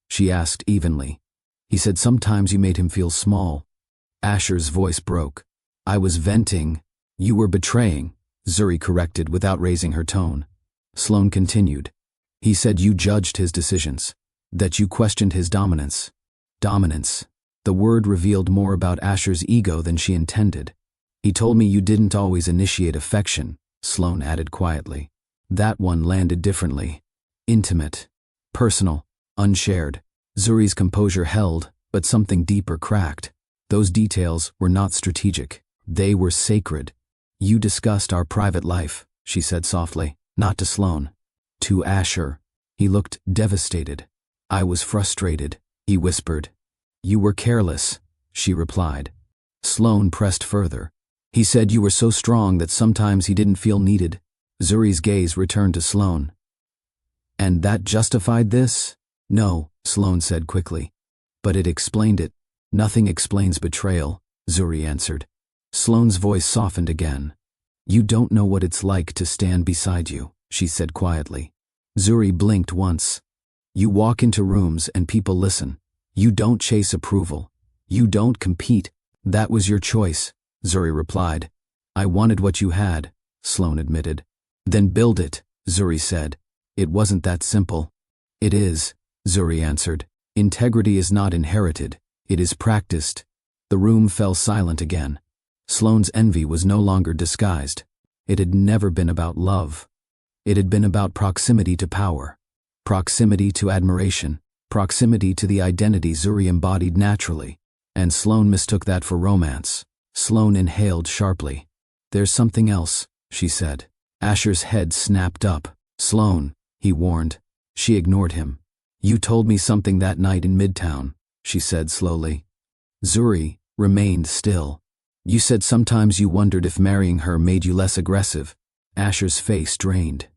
She asked evenly. He said sometimes you made him feel small. Asher's voice broke. I was venting. You were betraying, Zuri corrected without raising her tone. Sloane continued. He said you judged his decisions, that you questioned his dominance. Dominance. The word revealed more about Asher's ego than she intended. He told me you didn't always initiate affection, Sloane added quietly. That one landed differently. Intimate. Personal. Unshared. Zuri's composure held, but something deeper cracked. Those details were not strategic. They were sacred. You discussed our private life, she said softly, not to Sloane. To Asher. He looked devastated. I was frustrated, he whispered. You were careless, she replied. Sloane pressed further. He said you were so strong that sometimes he didn't feel needed. Zuri's gaze returned to Sloane. And that justified this? No, Sloane said quickly. But it explained it. Nothing explains betrayal, Zuri answered. Sloane's voice softened again. You don't know what it's like to stand beside you, she said quietly. Zuri blinked once. You walk into rooms and people listen. You don't chase approval. You don't compete. That was your choice, Zuri replied. I wanted what you had, Sloane admitted. Then build it, Zuri said. It wasn't that simple. It is, Zuri answered. Integrity is not inherited. It is practiced. The room fell silent again. Sloane's envy was no longer disguised. It had never been about love. It had been about proximity to power, proximity to admiration, proximity to the identity Zuri embodied naturally. And Sloane mistook that for romance. Sloane inhaled sharply. There's something else, she said. Asher's head snapped up. Sloane, he warned. She ignored him. You told me something that night in Midtown, she said slowly. Zuri remained still. You said sometimes you wondered if marrying her made you less aggressive. Asher's face drained.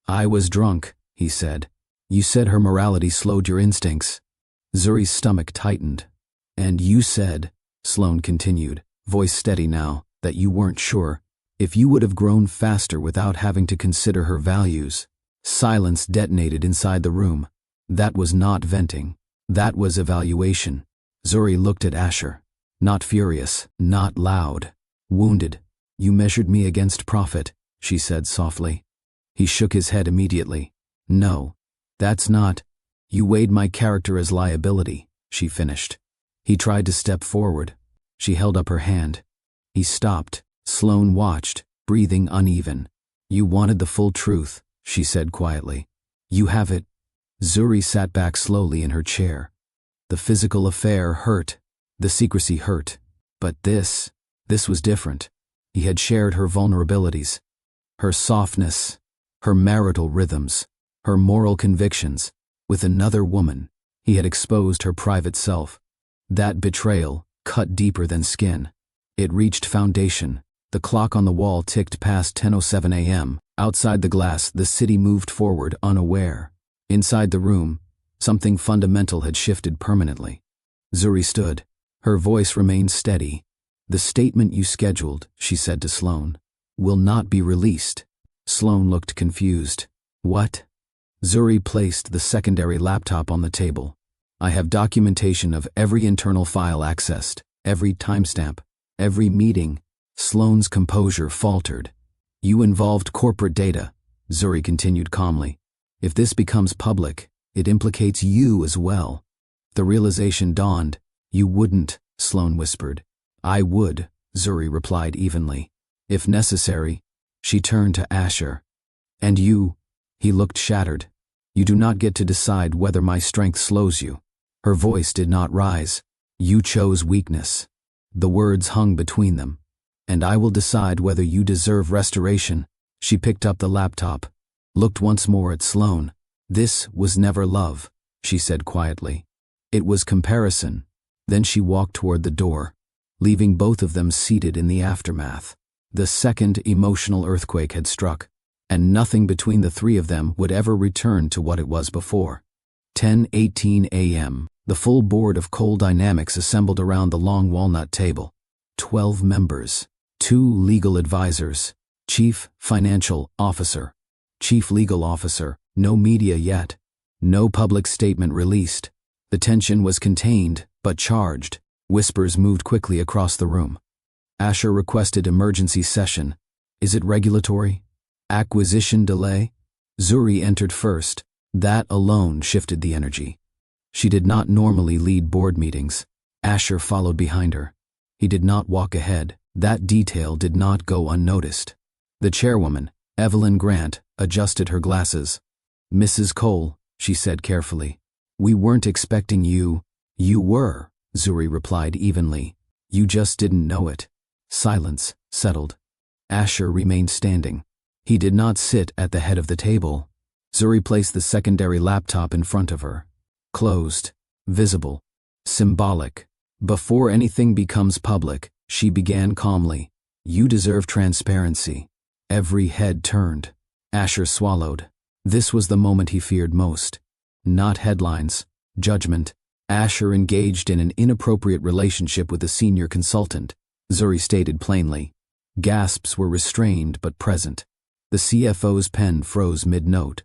I was drunk, he said. You said her morality slowed your instincts. Zuri's stomach tightened. And you said, Sloane continued, voice steady now, that you weren't sure if you would have grown faster without having to consider her values. Silence detonated inside the room. That was not venting. That was evaluation. Zuri looked at Asher. Not furious, not loud. Wounded. You measured me against profit, she said softly. He shook his head immediately. No, that's not. You weighed my character as liability, she finished. He tried to step forward. She held up her hand. He stopped. Sloane watched. breathing uneven. You wanted the full truth, she said quietly. You have it. Zuri sat back slowly in her chair. The physical affair hurt. The secrecy hurt. But this was different. He had shared her vulnerabilities, her softness, her marital rhythms, her moral convictions. With another woman, he had exposed her private self. That betrayal cut deeper than skin. It reached foundation. The clock on the wall ticked past 10:07 a.m. Outside the glass, the city moved forward unaware. Inside the room, something fundamental had shifted permanently. Zuri stood. Her voice remained steady. The statement you scheduled, she said to Sloane, will not be released. Sloane looked confused. What? Zuri placed the secondary laptop on the table. I have documentation of every internal file accessed, every timestamp, every meeting. Sloane's composure faltered. You involved corporate data, Zuri continued calmly. If this becomes public, it implicates you as well. The realization dawned. You wouldn't, Sloane whispered. I would, Zuri replied evenly. If necessary. She turned to Asher. And you? He looked shattered. You do not get to decide whether my strength slows you. Her voice did not rise. You chose weakness. The words hung between them. And I will decide whether you deserve restoration. She picked up the laptop, looked once more at Sloane. This was never love, she said quietly. It was comparison. Then she walked toward the door, leaving both of them seated in the aftermath. The second emotional earthquake had struck, and nothing between the three of them would ever return to what it was before. 10:18 a.m. The full board of Coal Dynamics assembled around the long walnut table. 12 members, 2 legal advisors, chief financial officer, chief legal officer, no media yet, no public statement released. The tension was contained, but charged. Whispers moved quickly across the room. Asher requested emergency session. Is it regulatory? Acquisition delay? Zuri entered first. That alone shifted the energy. She did not normally lead board meetings. Asher followed behind her. He did not walk ahead. That detail did not go unnoticed. The chairwoman, Evelyn Grant, adjusted her glasses. Mrs. Cole, she said carefully. We weren't expecting you. You were, Zuri replied evenly. You just didn't know it. Silence settled. Asher remained standing. He did not sit at the head of the table. Zuri placed the secondary laptop in front of her. Closed, visible, symbolic. Before anything becomes public, she began calmly. You deserve transparency. Every head turned. Asher swallowed. This was the moment he feared most. Not headlines, judgment. Asher engaged in an inappropriate relationship with a senior consultant, Zuri stated plainly. Gasps were restrained but present. The CFO's pen froze mid-note.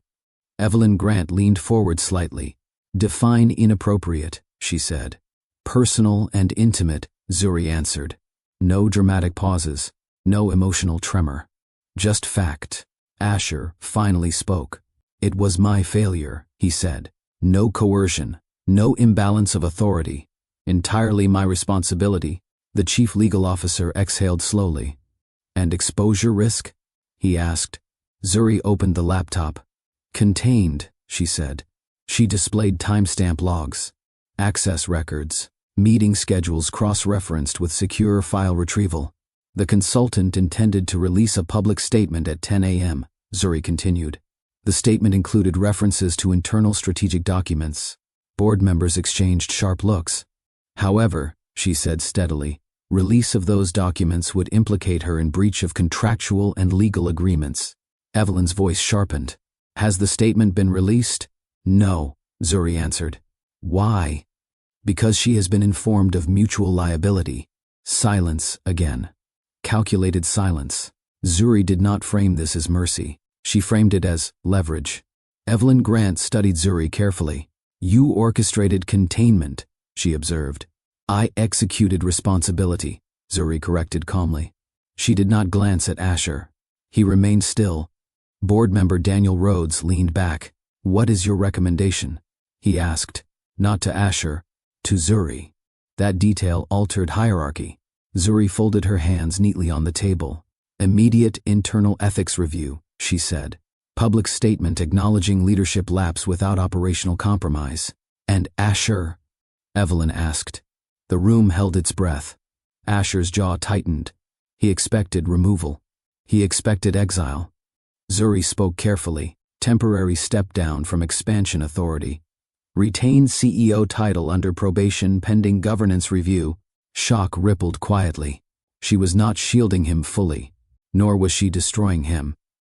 Evelyn Grant leaned forward slightly. Define inappropriate, she said. Personal and intimate, Zuri answered. No dramatic pauses, no emotional tremor. Just fact. Asher finally spoke. It was my failure, he said. No coercion, no imbalance of authority. Entirely my responsibility. The chief legal officer exhaled slowly. And exposure risk? He asked. Zuri opened the laptop. Contained, she said. She displayed timestamp logs, access records, meeting schedules cross-referenced with secure file retrieval. The consultant intended to release a public statement at 10 a.m., Zuri continued. The statement included references to internal strategic documents. Board members exchanged sharp looks. However, she said steadily, release of those documents would implicate her in breach of contractual and legal agreements. Evelyn's voice sharpened. Has the statement been released? No, Zuri answered. Why? Because she has been informed of mutual liability. Silence again. Calculated silence. Zuri did not frame this as mercy. She framed it as leverage. Evelyn Grant studied Zuri carefully. You orchestrated containment, she observed. I executed responsibility, Zuri corrected calmly. She did not glance at Asher. He remained still. Board member Daniel Rhodes leaned back. What is your recommendation? He asked. Not to Asher, to Zuri. That detail altered hierarchy. Zuri folded her hands neatly on the table. Immediate internal ethics review, she said. Public statement acknowledging leadership lapse without operational compromise. And Asher? Evelyn asked. The room held its breath. Asher's jaw tightened. He expected removal. He expected exile. Zuri spoke carefully. Temporary step down from expansion authority. Retain CEO title under probation pending governance review. Shock rippled quietly. She was not shielding him fully, nor was she destroying him.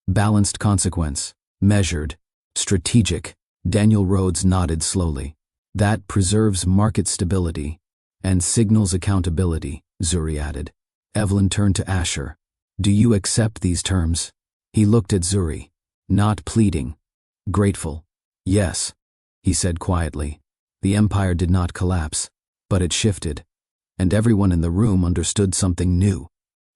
Balanced consequence. Measured. Strategic. Daniel Rhodes nodded slowly. That preserves market stability and signals accountability, Zuri added. Evelyn turned to Asher. Do you accept these terms? He looked at Zuri. Not pleading. Grateful. Yes, he said quietly. The empire did not collapse, but it shifted, and everyone in the room understood something new.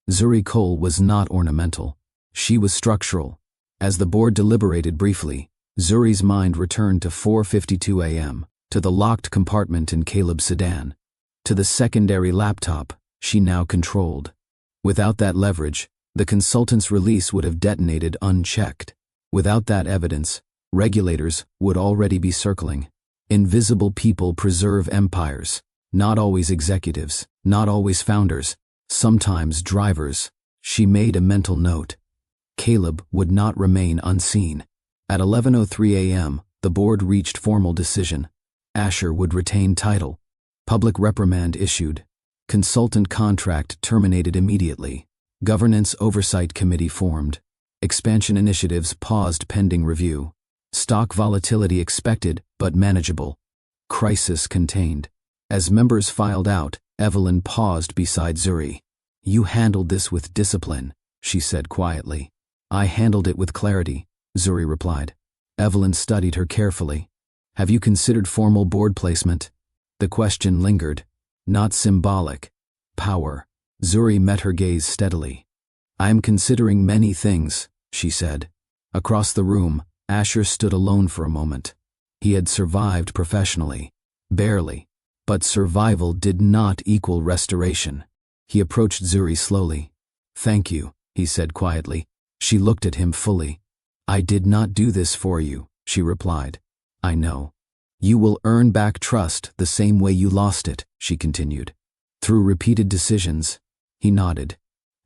Zuri Cole was not ornamental. She was structural. As the board deliberated briefly, Zuri's mind returned to 4:52 a.m., to the locked compartment in Caleb's sedan, to the secondary laptop she now controlled. Without that leverage, the consultant's release would have detonated unchecked. Without that evidence, regulators would already be circling. Invisible people preserve empires, not always executives, not always founders, sometimes drivers. She made a mental note. Caleb would not remain unseen. At 11:03 a.m., the board reached formal decision. Asher would retain title. Public reprimand issued. Consultant contract terminated immediately. Governance Oversight Committee formed. Expansion initiatives paused pending review. Stock volatility expected but manageable. Crisis contained. As members filed out, Evelyn paused beside Zuri. You handled this with discipline, she said quietly. I handled it with clarity, Zuri replied. Evelyn studied her carefully. Have you considered formal board placement? The question lingered. Not symbolic. Power. Zuri met her gaze steadily. I am considering many things, she said. Across the room, Asher stood alone for a moment. He had survived professionally. Barely. But survival did not equal restoration. He approached Zuri slowly. Thank you, he said quietly. She looked at him fully. I did not do this for you, she replied. I know. You will earn back trust the same way you lost it, she continued. Through repeated decisions. He nodded.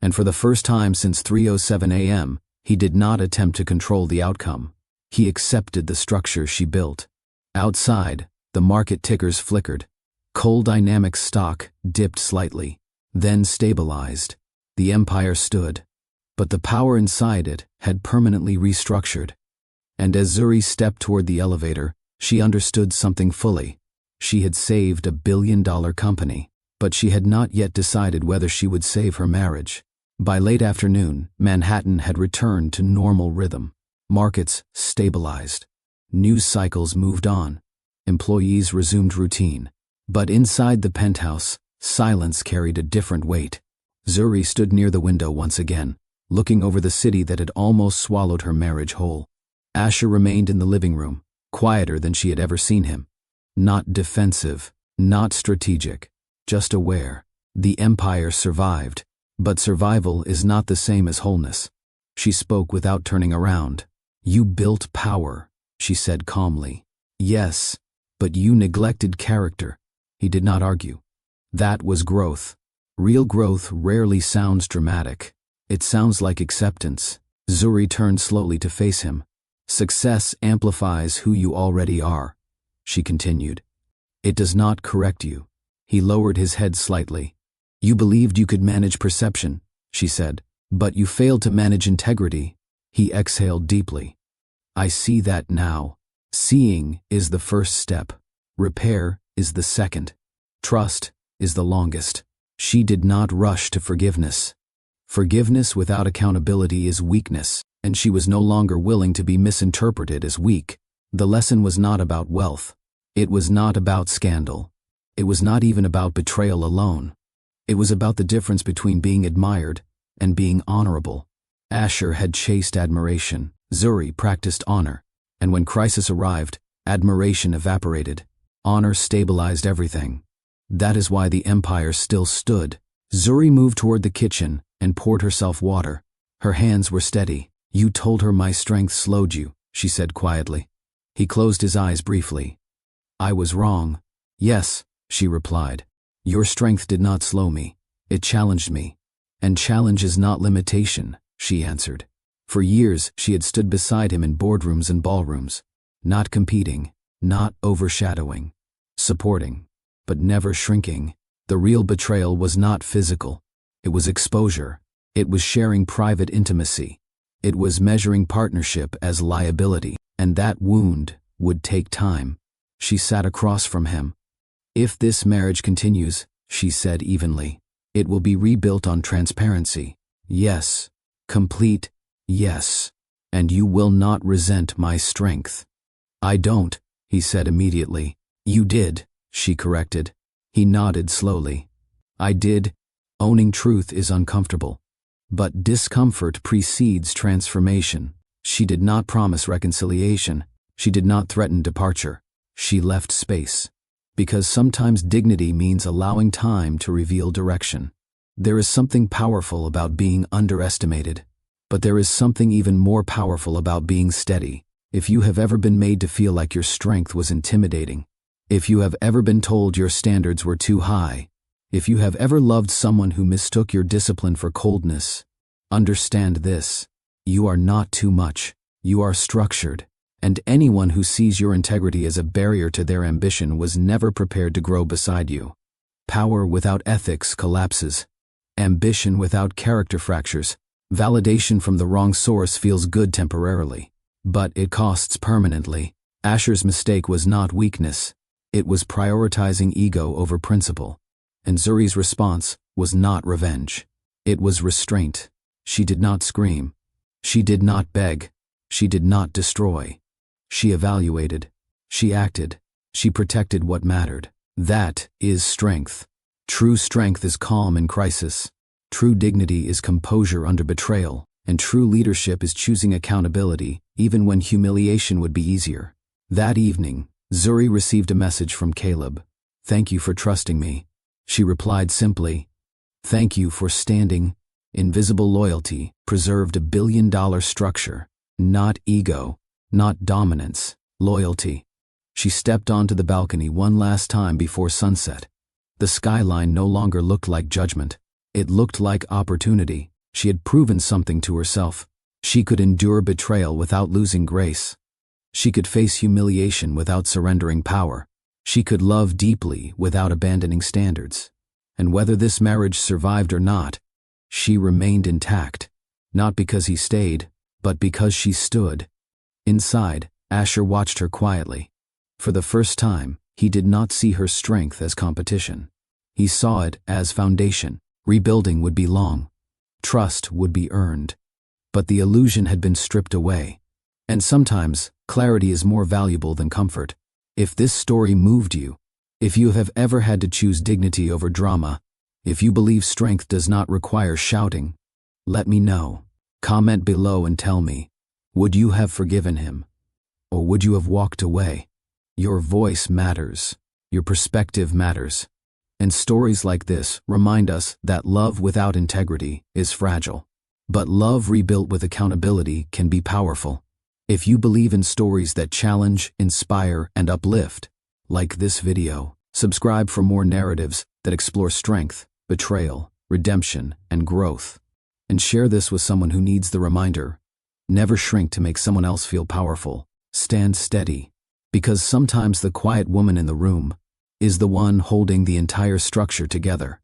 And for the first time since 3:07 a.m., he did not attempt to control the outcome. He accepted the structure she built. Outside, the market tickers flickered. Coal Dynamics stock dipped slightly, then stabilized. The empire stood. But the power inside it had permanently restructured. And as Zuri stepped toward the elevator, she understood something fully. She had saved a billion-dollar company, but she had not yet decided whether she would save her marriage. By late afternoon, Manhattan had returned to normal rhythm. Markets stabilized. News cycles moved on. Employees resumed routine. But inside the penthouse, silence carried a different weight. Zuri stood near the window once again, looking over the city that had almost swallowed her marriage whole. Asher remained in the living room, quieter than she had ever seen him. Not defensive, not strategic, just aware. The empire survived, but survival is not the same as wholeness. She spoke without turning around. You built power, she said calmly. Yes, but you neglected character. He did not argue. That was growth. Real growth rarely sounds dramatic. It sounds like acceptance. Zuri turned slowly to face him. Success amplifies who you already are, she continued. It does not correct you. He lowered his head slightly. You believed you could manage perception, she said, but you failed to manage integrity. He exhaled deeply. I see that now. Seeing is the first step. Repair is the second. Trust is the longest. She did not rush to forgiveness. Forgiveness without accountability is weakness, and she was no longer willing to be misinterpreted as weak. The lesson was not about wealth. It was not about scandal. It was not even about betrayal alone. It was about the difference between being admired and being honorable. Asher had chased admiration. Zuri practiced honor. And when crisis arrived, admiration evaporated. Honor stabilized everything. That is why the empire still stood. Zuri moved toward the kitchen and poured herself water. Her hands were steady. "You told her my strength slowed you," she said quietly. He closed his eyes briefly. "I was wrong." "Yes," she replied. "Your strength did not slow me. It challenged me." "And challenge is not limitation," she answered. For years, she had stood beside him in boardrooms and ballrooms, not competing, not overshadowing, supporting, but never shrinking. The real betrayal was not physical. It was exposure. It was sharing private intimacy. It was measuring partnership as liability. And that wound would take time. She sat across from him. "If this marriage continues," she said evenly, "it will be rebuilt on transparency. Yes. Complete. Yes. And you will not resent my strength." "I don't," he said immediately. "You did," she corrected. He nodded slowly. "I did. Owning truth is uncomfortable. But discomfort precedes transformation." She did not promise reconciliation. She did not threaten departure. She left space. Because sometimes dignity means allowing time to reveal direction. There is something powerful about being underestimated. But there is something even more powerful about being steady. If you have ever been made to feel like your strength was intimidating, if you have ever been told your standards were too high, if you have ever loved someone who mistook your discipline for coldness, understand this: you are not too much. You are structured. And anyone who sees your integrity as a barrier to their ambition was never prepared to grow beside you. Power without ethics collapses. Ambition without character fractures. Validation from the wrong source feels good temporarily, but it costs permanently. Asher's mistake was not weakness. It was prioritizing ego over principle. And Zuri's response was not revenge. It was restraint. She did not scream. She did not beg. She did not destroy. She evaluated. She acted. She protected what mattered. That is strength. True strength is calm in crisis. True dignity is composure under betrayal. And true leadership is choosing accountability, even when humiliation would be easier. That evening, Zuri received a message from Caleb. "Thank you for trusting me." She replied simply, "Thank you for standing." Invisible loyalty preserved $1 billion structure. Not ego, not dominance, loyalty. She stepped onto the balcony one last time before sunset. The skyline no longer looked like judgment. It looked like opportunity. She had proven something to herself. She could endure betrayal without losing grace. She could face humiliation without surrendering power. She could love deeply without abandoning standards. And whether this marriage survived or not, she remained intact. Not because he stayed, but because she stood. Inside, Asher watched her quietly. For the first time, he did not see her strength as competition. He saw it as foundation. Rebuilding would be long. Trust would be earned. But the illusion had been stripped away. And sometimes, clarity is more valuable than comfort. If this story moved you, if you have ever had to choose dignity over drama, if you believe strength does not require shouting, let me know. Comment below and tell me, would you have forgiven him? Or would you have walked away? Your voice matters. Your perspective matters. And stories like this remind us that love without integrity is fragile. But love rebuilt with accountability can be powerful. If you believe in stories that challenge, inspire, and uplift, like this video, subscribe for more narratives that explore strength, betrayal, redemption, and growth. And share this with someone who needs the reminder. Never shrink to make someone else feel powerful. Stand steady. Because sometimes the quiet woman in the room is the one holding the entire structure together.